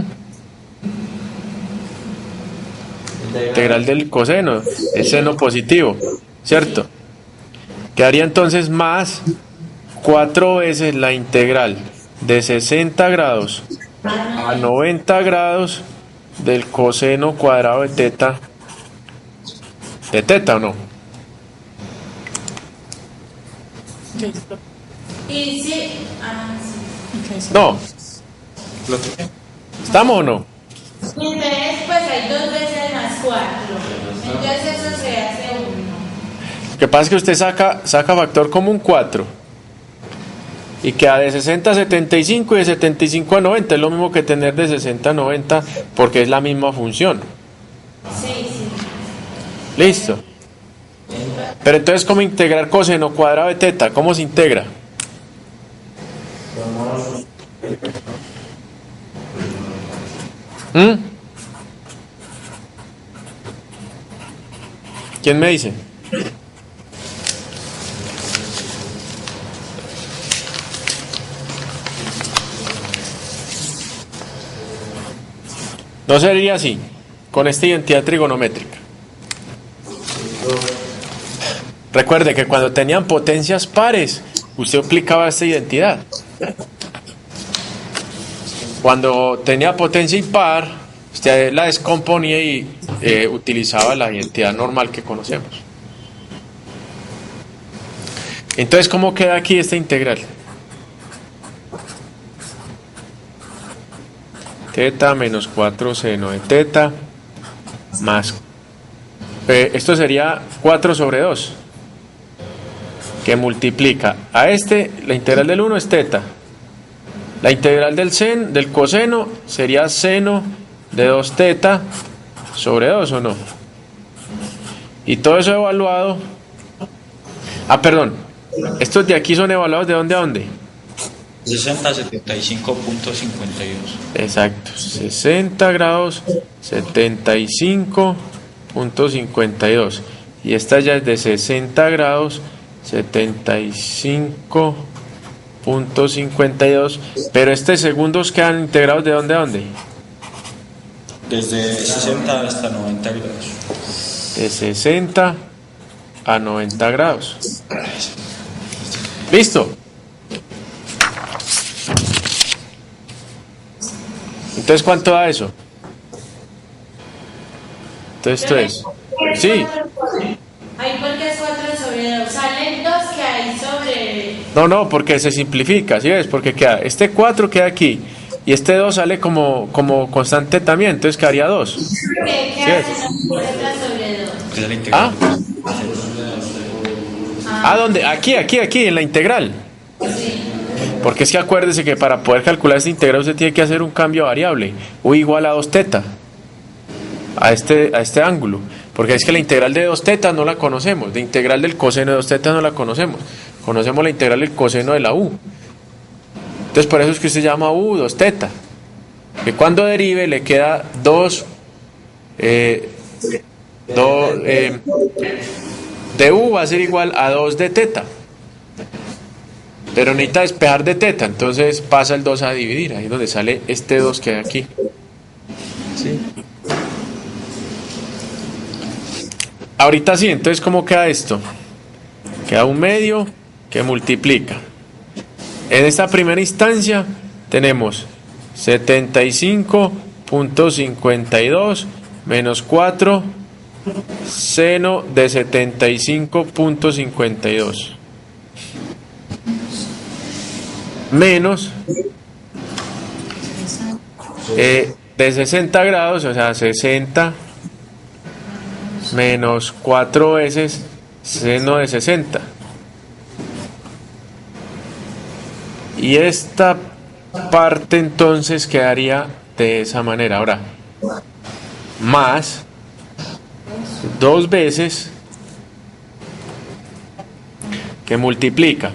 Integral del coseno es seno positivo, ¿cierto? Quedaría entonces más 4 veces la integral de 60 grados a 90 grados del coseno cuadrado de teta. ¿De teta o no? Listo. Y sí. Sí. Ok, sí. No. ¿Estamos o no? Y entonces, pues hay 2 veces más 4. Entonces eso se hace 1. Lo que pasa es que usted saca factor común 4 y queda de 60 a 75 y de 75 a 90. Es lo mismo que tener de 60 a 90 porque es la misma función. Sí. Listo. Pero entonces, ¿cómo integrar coseno cuadrado de teta? ¿Cómo se integra? ¿Mm? ¿Quién me dice? No sería así, con esta identidad trigonométrica. Recuerde que cuando tenían potencias pares, usted aplicaba esta identidad. Cuando tenía potencia impar, usted la descomponía y utilizaba la identidad normal que conocemos. Entonces, ¿cómo queda aquí esta integral? Teta menos 4 seno de teta más esto sería 4 sobre 2 que multiplica a la integral del 1 es teta, la integral del coseno sería seno de 2 teta sobre 2, ¿o no? Y todo eso evaluado, perdón, estos de aquí son evaluados de dónde a dónde. 60 a 75.52. Exacto, 60 grados 75.52 y esta ya es de 60 grados 75.52 .52, pero segundos quedan integrados ¿de dónde a dónde? Desde 60 hasta 90 grados. De 60 a 90 grados. ¿Listo? Entonces, ¿cuánto da eso? Entonces, esto es... Sí. Ahí porque es 4 sobre 2. Salen 2 que hay sobre... No, porque se simplifica, ¿sí ves? Porque queda, 4 queda aquí, y 2 sale como constante también, entonces quedaría 2. ¿Qué ¿Sí hacen ves? las sobre 2? Que es la integral. ¿Dónde? Aquí, en la integral. Sí. Porque es que acuérdese que para poder calcular esta integral usted tiene que hacer un cambio de variable, u igual a 2 teta, a este ángulo. Porque es que la integral de 2 tetas no la conocemos, la integral del coseno de 2 tetas no la conocemos. Conocemos la integral del coseno de la u. Entonces por eso es que usted llama u 2 teta. Que cuando derive le queda 2 de u va a ser igual a 2 de teta. Pero necesita despejar de teta, entonces pasa el 2 a dividir, ahí es donde sale 2 que hay aquí. ¿Sí? Ahorita sí, entonces ¿cómo queda esto? Queda un medio que multiplica. En esta primera instancia tenemos 75.52 menos 4 seno de 75.52 menos de 60 grados, o sea 60 menos 4 veces seno de 60. Y esta parte entonces quedaría de esa manera. Ahora, más 2 veces que multiplica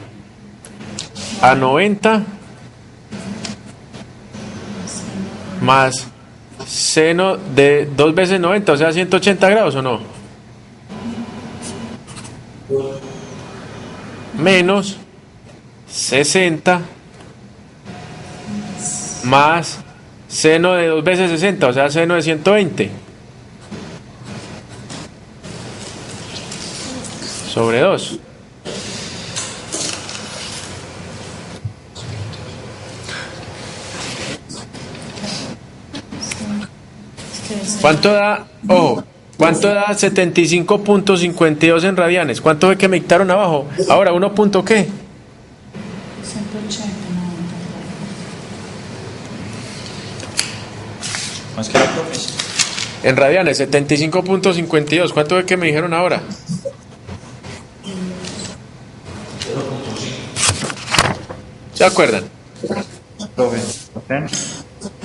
a 90 más seno de 2 veces 90, o sea 180 grados, ¿o no? Menos 60 más seno de 2 veces 60, o sea seno de 120 sobre 2. ¿Cuánto da? Ojo, ¿cuánto da 75.52 en radianes? ¿Cuánto fue que me dictaron abajo? Ahora, ¿1 punto qué? 180, Más que la profe. En radianes, 75.52. ¿Cuánto fue que me dijeron ahora? 0.5. ¿Se acuerdan? Profe.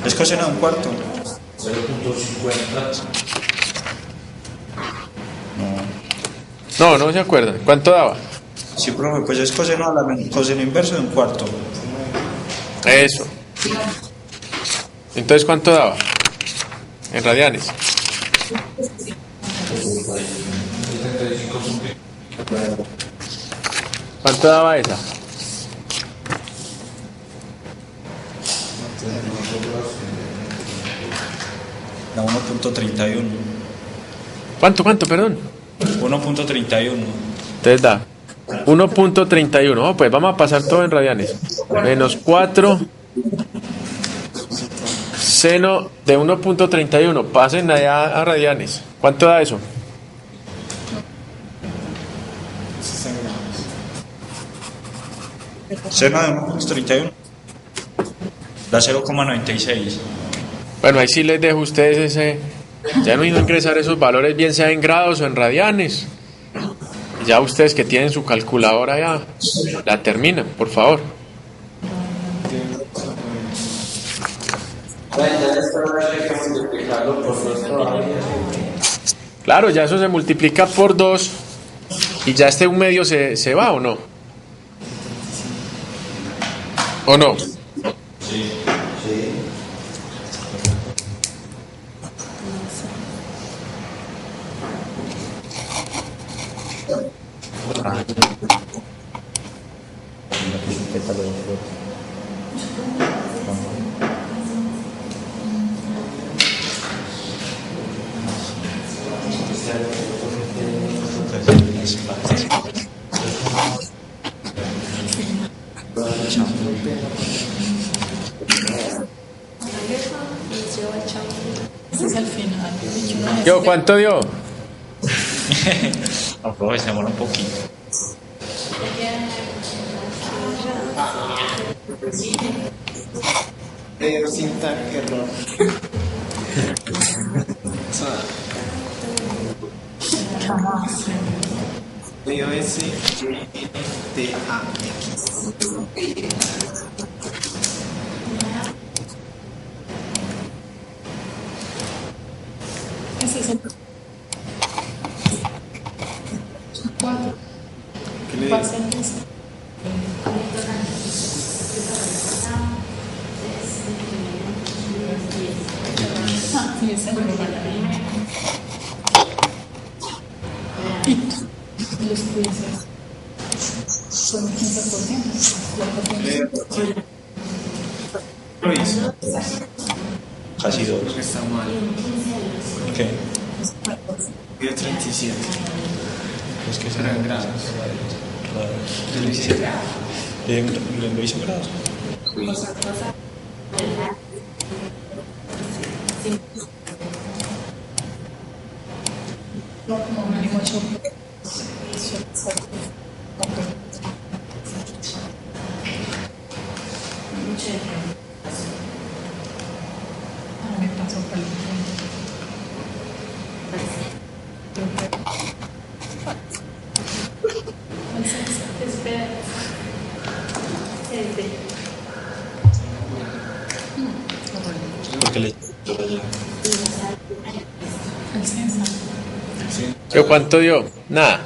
Es coseno de un cuarto. 0.50. No se acuerdan. ¿Cuánto daba? Sí, profe, pues es coseno inverso de un cuarto. Eso. Entonces, ¿cuánto daba? En radianes. 75. ¿Cuánto daba esa? Da 1.31. ¿Cuánto, perdón? 1.31. Entonces da 1.31. Oh, pues vamos a pasar todo en radianes. Menos 4 seno de 1.31. Pasen allá a radianes. ¿Cuánto da eso? Seno de 1.31. Da 0.96. Bueno, ahí sí les dejo a ustedes ese. Ya no iba a ingresar esos valores, bien sea en grados o en radianes. Ya ustedes que tienen su calculadora ya la terminan, por favor. Claro, ya eso se multiplica por 2 y ya un medio se va, ¿o no? ¿O no? Ese es el final. Yo, ¿cuánto dio? No, profe, se demora un poquito. Cinta, error. Jamás. Leo S, T, A, X. Ese es el 4. ¿Qué le Va a digo? ser ese. Ah, sí, ese es el y los juicios son 15%. Lo hizo. Casi 2. Creo que está mal. ¿Qué? Dio 37. Es que Pero en grados. Lo hice en grados. No, como mínimo 8. Me pasó por el Espera. Porque le. el censo. ¿Yo cuánto dio? Nada.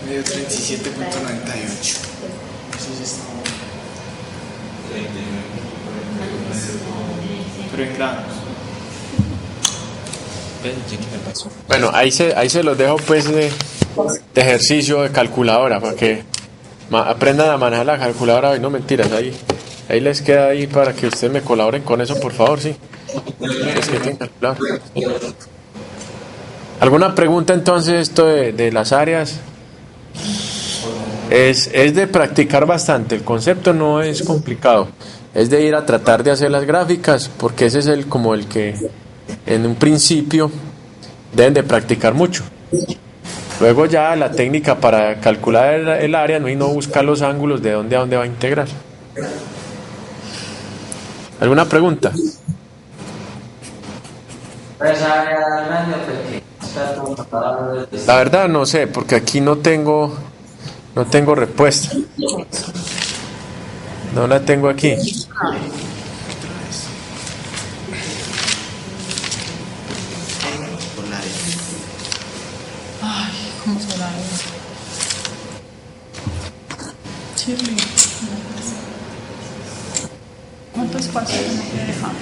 Me dio 37.98. Eso sí está mal. Pero en grados. Bueno, ahí se los dejo pues de ejercicio de calculadora para que aprendan a manejar la calculadora hoy, no mentiras, ahí les queda ahí para que ustedes me colaboren con eso, por favor, sí. Es que tienen calculadora. ¿Alguna pregunta entonces esto de las áreas? Es de practicar bastante, el concepto no es complicado, es de ir a tratar de hacer las gráficas, porque ese es como el que en un principio deben de practicar mucho. Luego ya la técnica para calcular el área, no, y no buscar los ángulos de dónde a dónde va a integrar. ¿Alguna pregunta? Pues área grande o pequeña. Está todo tratado de- La verdad no sé, porque aquí no tengo respuesta. No la tengo aquí. Ay, ¿cómo será eso? Chile. ¿Cuánto espacio tengo que dejar?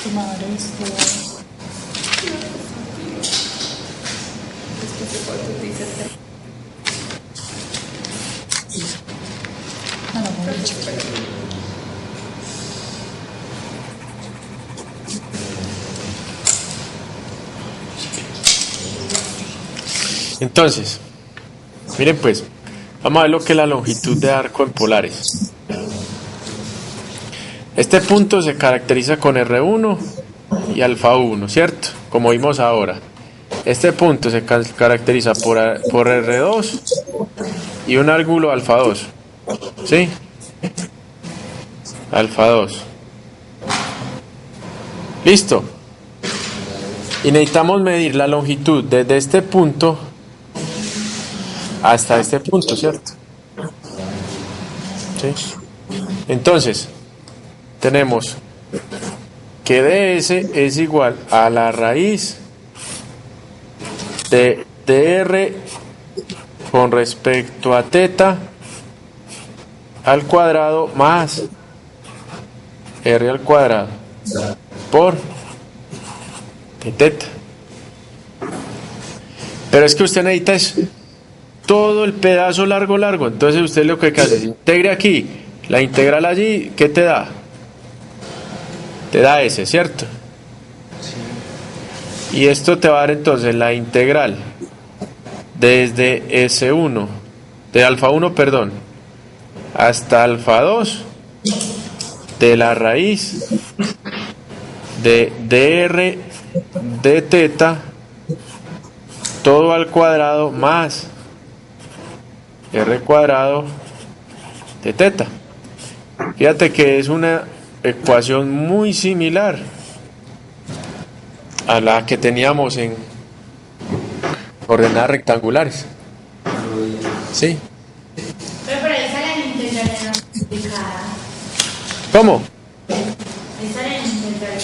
Tomar esto. Ah, no, muy chiquito. Entonces, miren pues, vamos a ver lo que es la longitud de arco en polares. Este punto se caracteriza con R1 y alfa 1, ¿cierto? Como vimos ahora. Este punto se caracteriza por R2 y un ángulo alfa 2. ¿Sí? Alfa 2. Listo. Y necesitamos medir la longitud desde este punto hasta este punto, ¿cierto? ¿Sí? Entonces, tenemos que ds es igual a la raíz de dr con respecto a teta al cuadrado más r al cuadrado por de teta. Pero es que usted necesita es todo el pedazo largo. Entonces usted lo que hace es integre aquí, la integral allí, ¿qué te da? Te da S, ¿cierto? Y esto te va a dar entonces la integral desde S1, de alfa 1, perdón, hasta alfa 2 de la raíz de dr de teta todo al cuadrado más r cuadrado de teta. Fíjate que es una ecuación muy similar a la que teníamos en ordenadas rectangulares. Sí. Pero esa la integral era complicada. ¿Cómo? Esa era la integral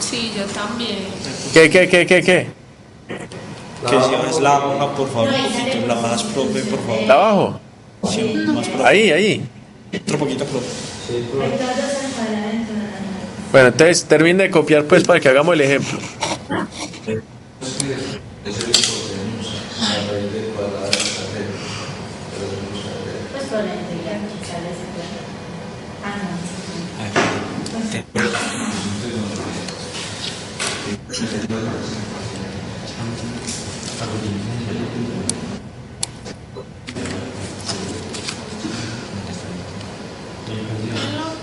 Sí, yo también. ¿Qué? Que si bajas la hoja, por favor, un poquito. La bajas, profe, por favor. ¿Está abajo? Sí, más profe. Ahí. Otro poquito, profe. Bueno, entonces termine de copiar pues para que hagamos el ejemplo. pues por la integral quitarle esa plata.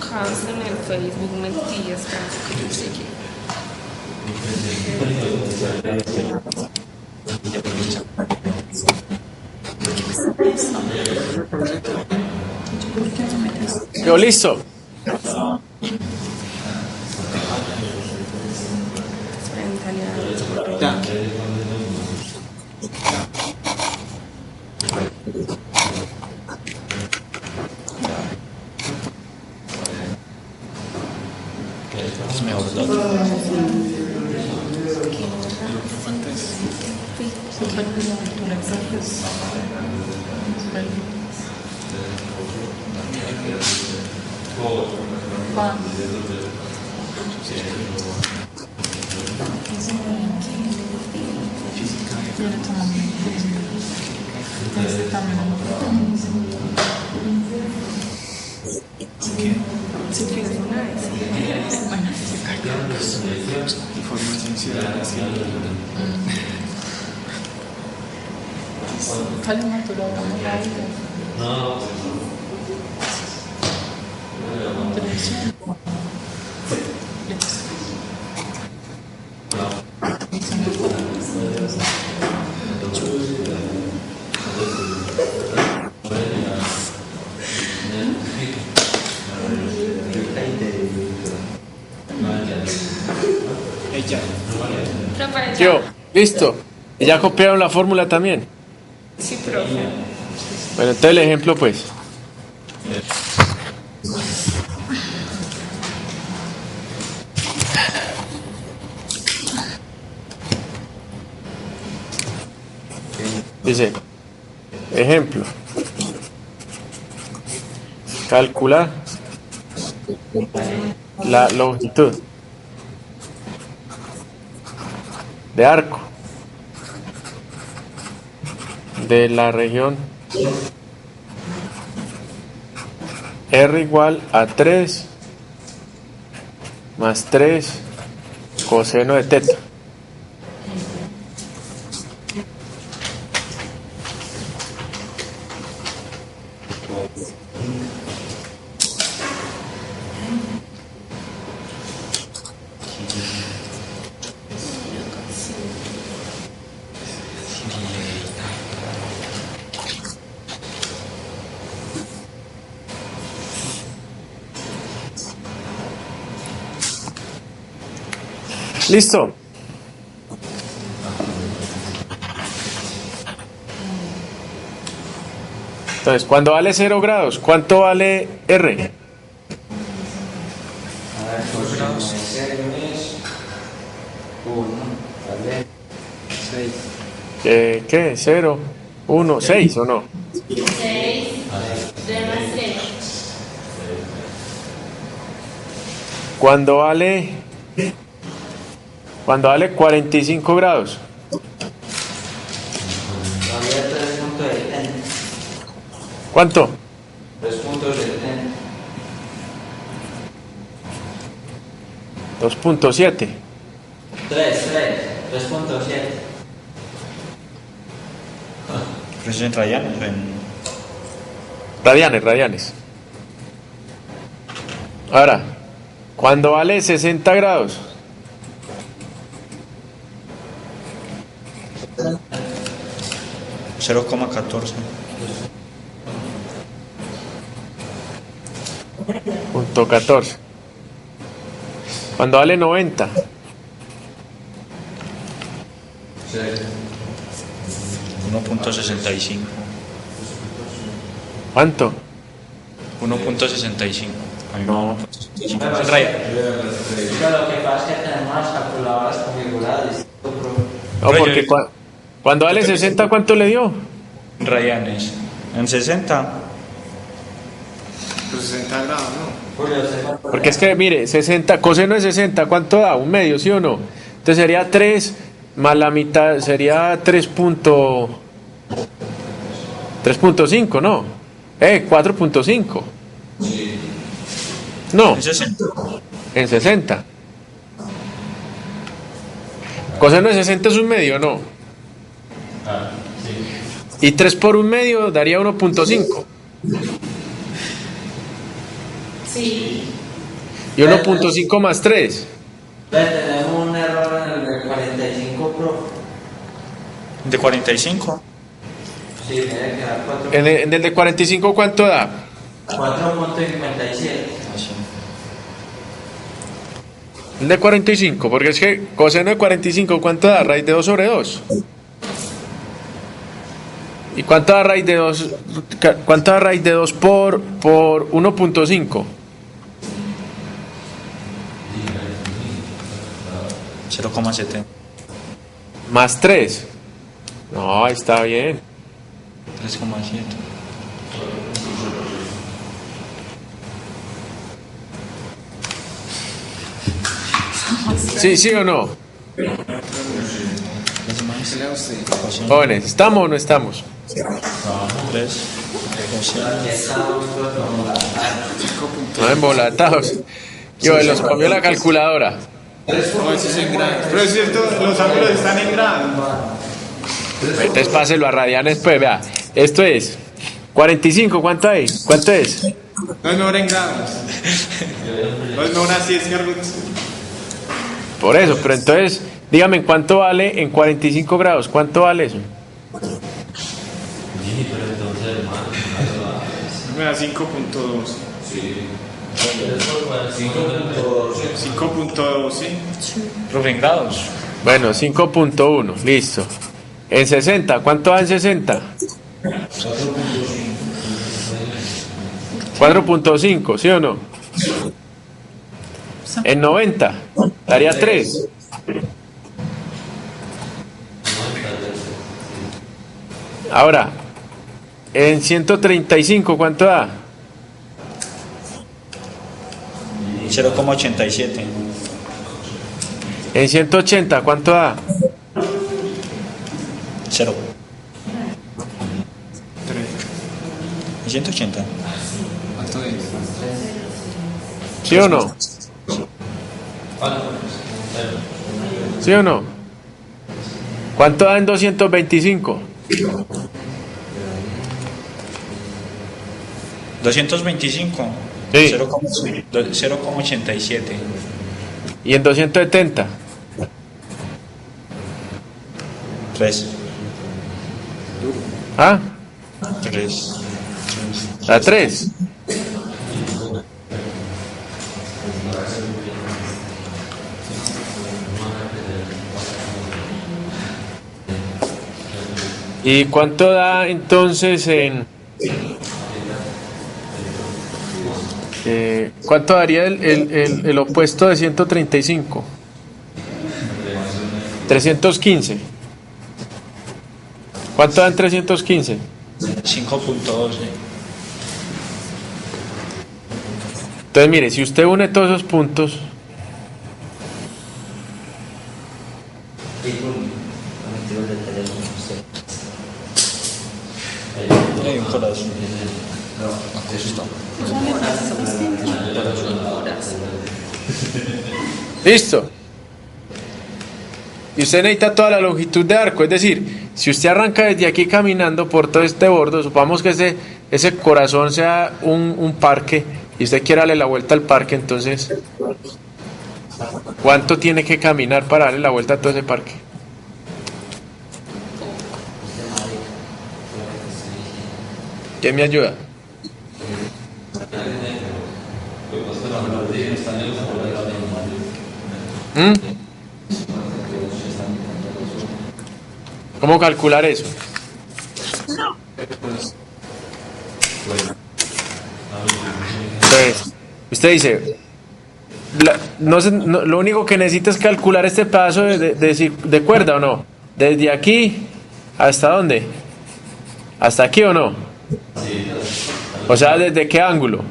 Colocados en el Facebook mentiras que yo sé que. Yo listo. Ya. Es mejor dato. Yo, listo. ¿Y ya copiaron la fórmula también? Sí, profe. Bueno, entonces el ejemplo pues. Dice, ejemplo. Calcular la longitud de arco de la región R igual a 3 más 3 coseno de teta. Listo. Entonces, cuando vale 0 grados, ¿cuánto vale R? ¿Qué? 0, 1, 6 o no? 6, 3 más 3. Cuando vale 45 grados. Todavía 3.70. ¿Cuánto? 3.70. 2.7. 3.7. ¿Eso en rayanes o en...? Radianes. Ahora, cuando vale 60 grados. $0,14. Punto 14. Cuando vale 90. 1.65. ¿Cuánto? 1.65. A mí No. 1.65. ¿Es en rayanes? Pero lo que pasa es que tenemos las calculadoras configuradas. No, porque cuando vale 60, ¿cuánto le dio? Rayanes. En 60. Pues 60 grados, ¿no? Julio, ¿usted cuánto Porque es que, mire, 60, coseno de 60, ¿cuánto da? Un medio, ¿sí o no? Entonces sería 3 más la mitad, sería 3.5, ¿no? 4.5. No, En 60. en 60. Coseno de 60 es un medio, ¿no? Y 3 por un medio daría 1.5. Sí. Y 1.5 más 3. tenemos un error en el del 45 Pro. ¿De 45? Sí, tiene que dar 4. En el de 45, ¿cuánto da? 4.57. El de 45, porque es que coseno de 45, ¿cuánto da? Raíz de 2 sobre 2. ¿Y cuánto da raíz de 2? ¿Cuánto da raíz de 2 por 1.5? 0,70. Más 3. No, está bien. 3,7. ¿Sí, sí o no? ¿Es más? ¿Qué le da usted? Jóvenes, ¿estamos o no estamos? 3. No, embolatados. Yo, los comió la calculadora. No, eso es en grados. Pero es cierto, los ángulos están en grados. Entonces páselo a radianes, pues vea. Esto es 45, ¿cuánto hay? ¿Cuánto es? No es mejor en grados. No es mejor así, es que algo... Por eso, pero entonces, dígame, ¿cuánto vale en 45 grados? ¿Cuánto vale eso? Me da 5.2. 5.2, sí. Profe, en grados. Bueno, 5.1, listo. En 60, ¿cuánto da en 60? 4.5, ¿sí o no? En 90, daría 3. Ahora, en 135, ¿cuánto da? 0,87. En 180, ¿cuánto da? 0. ¿En 180? ¿Cuánto es? ¿Sí o no? ¿Sí o no? ¿Cuánto da en 225? 225. Sí. 0,87. ¿Y en 270? 3. ¿Ah? 3. ¿A 3? ¿Y cuánto da entonces en... ¿cuánto daría el opuesto de 135? 315. ¿Cuánto dan 315? 5.12. Entonces, mire, si usted une todos esos puntos, Hay un corazón. listo. Y usted necesita toda la longitud de arco, es decir, si usted arranca desde aquí caminando por todo este borde, supongamos que ese corazón sea un parque y usted quiere darle la vuelta al parque, entonces, ¿cuánto tiene que caminar para darle la vuelta a todo ese parque? ¿Quién me ayuda? ¿Mm? ¿Cómo calcular eso? Entonces, usted dice, lo único que necesita es calcular este pedazo de cuerda, ¿o no? Desde aquí, ¿hasta dónde? ¿Hasta aquí o no? O sea, ¿desde qué ángulo?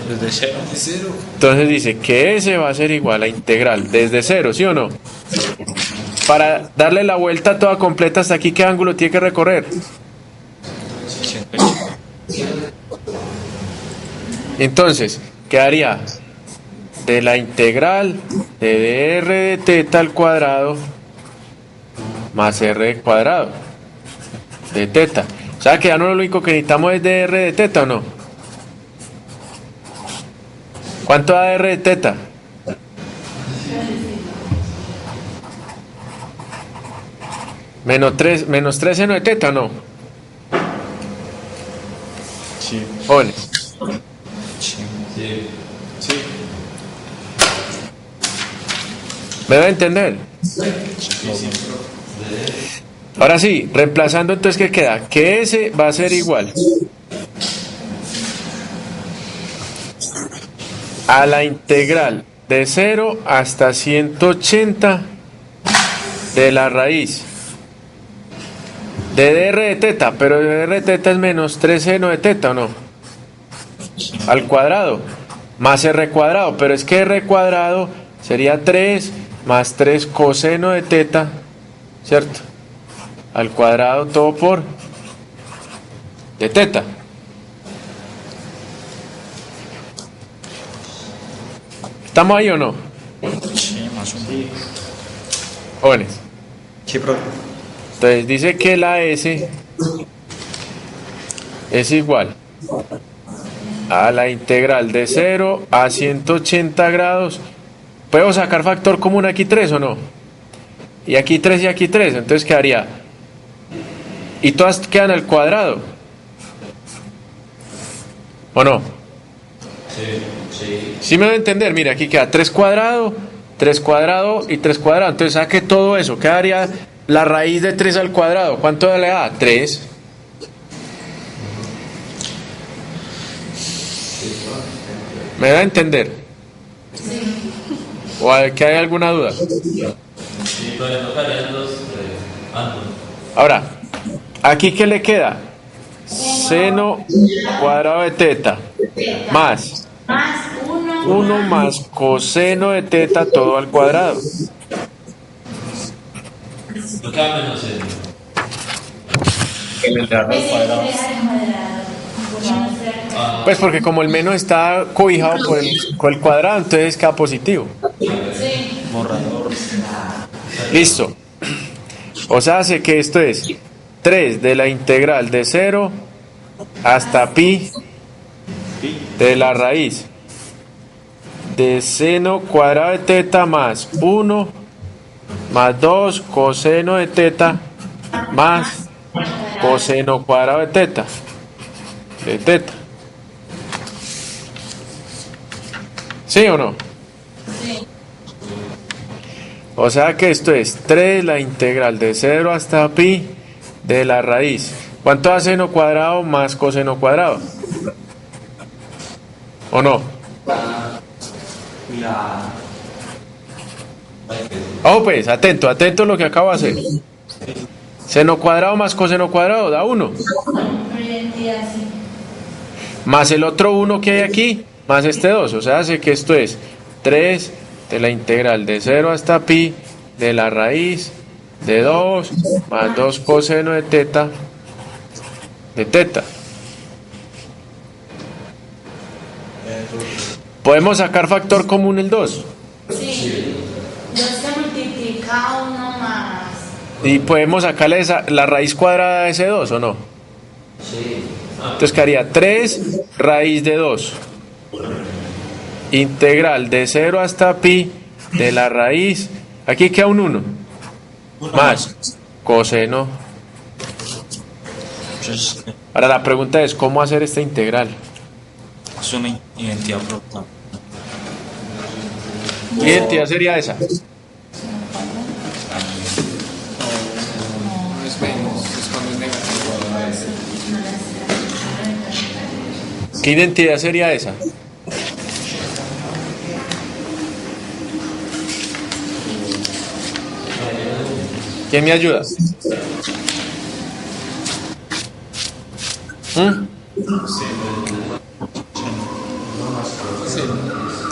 Desde cero. Entonces dice que ese va a ser igual a integral, desde cero, ¿sí o no? Para darle la vuelta toda completa hasta aquí, ¿qué ángulo tiene que recorrer? Entonces, quedaría de la integral de dr de teta al cuadrado más r cuadrado de teta. O sea que ya no lo único que necesitamos es dr de teta, ¿o no? ¿Cuánto da dr de teta? Menos 3 seno de teta, ¿o no? Sí. Ole. Sí. ¿Me va a entender? Ahora sí, reemplazando, entonces, ¿qué queda? Que ese va a ser igual a la integral de 0 hasta 180 de la raíz de dr de teta, pero dr de teta es menos 3 seno de teta, ¿o no? Al cuadrado, más r cuadrado, pero es que r cuadrado sería 3 más 3 coseno de teta, ¿cierto? Al cuadrado todo por de teta. ¿Estamos ahí o no? Sí, más o menos. Jóvenes. Sí, profe. Entonces dice que la S es igual a la integral de 0 a 180 grados. ¿Puedo sacar factor común aquí 3 o no? Y aquí 3 y aquí 3. Entonces quedaría. Y todas quedan al cuadrado. ¿O no? Sí me voy a entender. Mire, aquí queda 3 cuadrado y 3 cuadrado. Entonces saque todo eso. Quedaría la raíz de 3 al cuadrado. ¿Cuánto le da? 3. ¿Me da a entender? ¿O que hay alguna duda? Ahora, ¿aquí qué le queda? Seno cuadrado de teta más 1 más coseno de teta todo al cuadrado. Pues porque como el menos está cobijado por el cuadrado, entonces queda positivo. Borrador. Listo. O sea, hace que esto es 3 de la integral de 0 hasta pi de la raíz de seno cuadrado de teta más 1 más 2 coseno de teta más coseno cuadrado de teta ¿sí o no? Sí. O sea que esto es 3 la integral de 0 hasta pi de la raíz. ¿Cuánto da seno cuadrado más coseno cuadrado? ¿O no? Oh, pues, atento a lo que acabo de hacer. Seno cuadrado más coseno cuadrado da 1. Por identidad, sí. Más el otro 1 que hay aquí, más este 2. O sea, hace que esto es 3 de la integral de 0 hasta pi de la raíz de 2 más 2 coseno de teta. Podemos sacar factor común el 2. Sí. 2 se multiplica 1 más. Y podemos sacarle la raíz cuadrada de ese 2, ¿o no? Sí. Entonces quedaría 3 raíz de 2. Integral de 0 hasta pi de la raíz. Aquí queda un 1. Más coseno. Entonces, Ahora la pregunta es, ¿cómo hacer esta integral? es una identidad propia. ¿Qué identidad sería esa? No es menos, es cuando es negativo. ¿Qué identidad sería esa? ¿Quién me ayuda?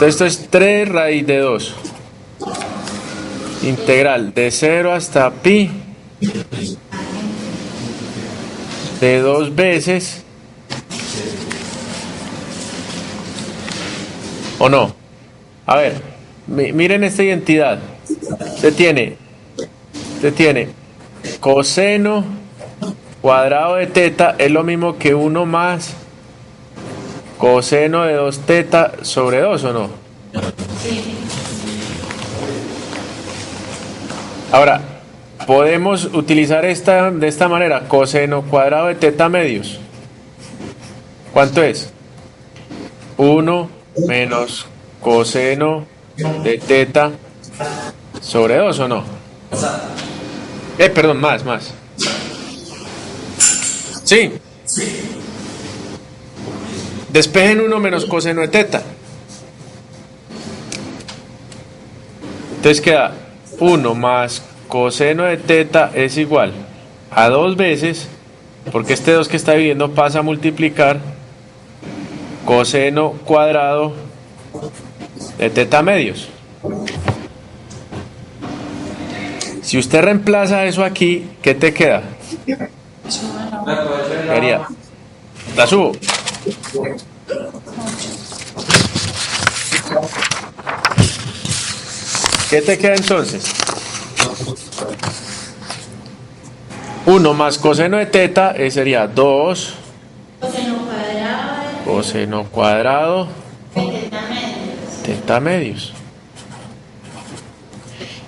Entonces esto es 3 raíz de 2. Integral de 0 hasta pi de 2 veces. ¿O no? A ver, miren esta identidad. Usted tiene coseno cuadrado de teta es lo mismo que 1 más coseno de 2 teta sobre 2, ¿o no? Sí. Ahora, podemos utilizar de esta manera, coseno cuadrado de teta medios. ¿Cuánto es? 1 menos coseno de teta sobre 2, ¿o no? Perdón, más. Sí. Despejen 1 menos coseno de teta. Entonces queda 1 más coseno de teta es igual a 2 veces, porque este 2 que está dividiendo pasa a multiplicar coseno cuadrado de teta medios. Si usted reemplaza eso aquí, ¿qué te queda? Quedaría. La subo. ¿Qué te queda entonces? 1 más coseno de teta sería 2 coseno cuadrado De teta medios. teta medios.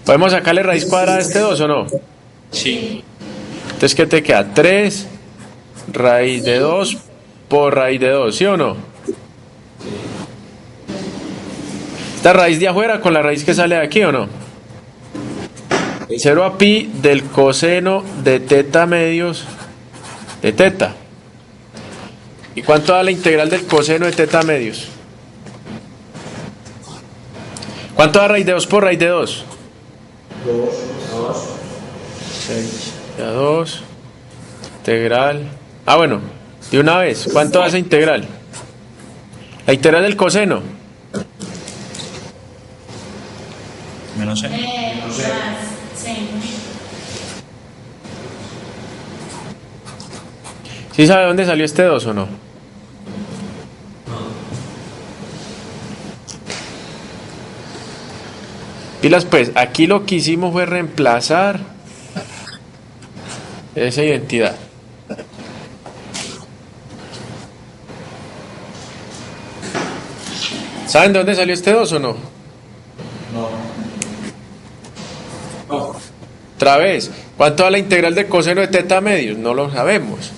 ¿Podemos sacarle raíz cuadrada a este 2 o no? Sí. Entonces, ¿qué te queda? 3 raíz de 2 por raíz de 2, ¿sí o no? Esta raíz de afuera con la raíz que sale de aquí, ¿o no? 0 a pi del coseno de teta medios de teta. ¿Y cuánto da la integral del coseno de teta medios? ¿Cuánto da raíz de 2 por raíz de 2? 6 a 2 integral. Ah, bueno, de una vez. ¿Cuánto da esa integral? La integral del coseno. Menos C. Más seno. ¿Sí sabe dónde salió este 2 o no? Pilas pues, aquí lo que hicimos fue reemplazar esa identidad. ¿Saben de dónde salió este 2 o no? Otra vez, ¿cuánto da la integral del coseno de teta medios? No lo sabemos.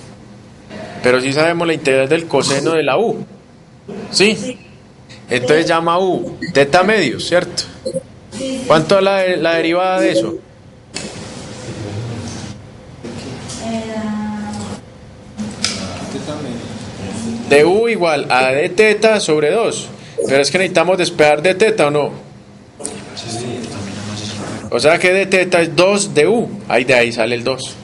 Pero sí sabemos la integral del coseno de la u. ¿Sí? Entonces llama u teta medios, ¿cierto? ¿Cuánto da la derivada de eso? De u igual a de teta sobre 2. Pero es que necesitamos despejar de teta, ¿o no? O sea que de teta es 2 de U. Ahí de ahí sale el 2.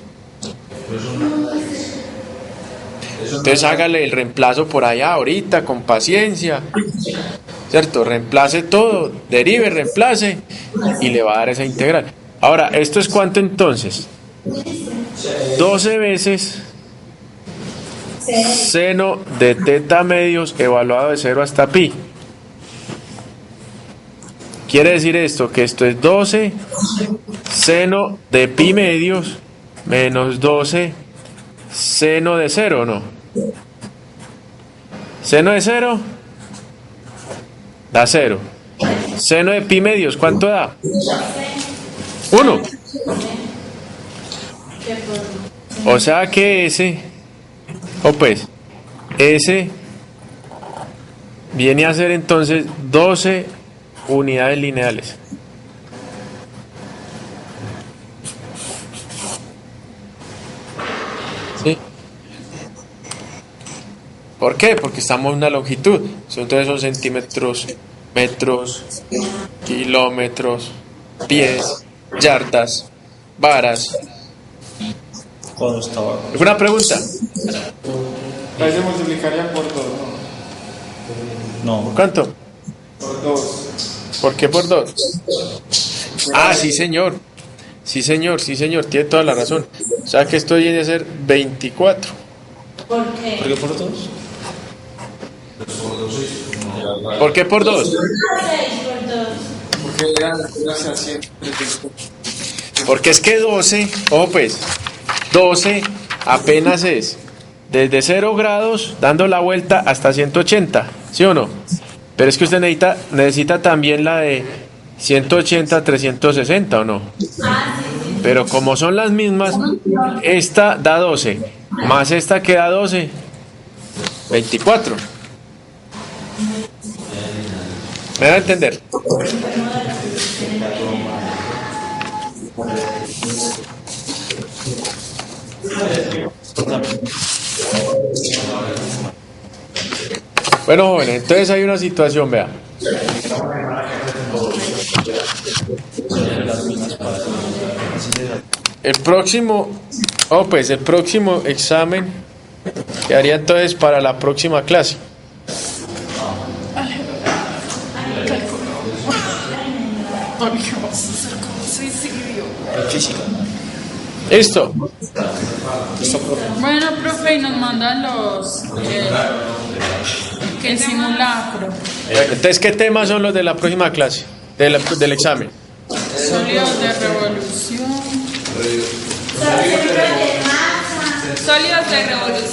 Entonces hágale el reemplazo por allá ahorita con paciencia. ¿Cierto? Reemplace todo, derive, reemplace y le va a dar esa integral. Ahora, ¿esto es cuánto entonces? 12 veces seno de teta medios evaluado de 0 hasta pi. Quiere decir esto, que esto es 12 seno de pi medios menos 12 seno de 0, ¿no? Seno de 0 da 0. Seno de pi medios, ¿cuánto da? 1. O sea que ese viene a ser entonces 12 unidades lineales. ¿Sí? ¿Por qué? Porque estamos en una longitud. Entonces son centímetros, metros, kilómetros, pies, yardas, varas. Cuando estaba. ¿Alguna pregunta? Ahí se multiplicaría por 2, ¿no? No. ¿Cuánto? Por 2. ¿Por qué por 2? Ah, sí, señor. Sí, señor, tiene toda la razón. O sea que esto viene a ser 24. ¿Por qué? ¿Por qué por 2? ¿Por qué por 2? 6 por 2. Porque eran así. Porque es que 12, ojo pues, 12 apenas es desde 0 grados dando la vuelta hasta 180, ¿sí o no? Pero es que usted necesita también la de 180 a 360, ¿o no? Pero como son las mismas, esta da 12, más esta que da 12, 24. ¿Me da a entender? Bueno, jóvenes, entonces hay una situación, vea. El próximo examen quedaría entonces para la próxima clase. Física. ¿Listo? Bueno, profe, y nos mandan el simulacro. Entonces, ¿qué temas son los de la próxima clase? Del examen. Sólidos de revolución. Sólidos de revolución.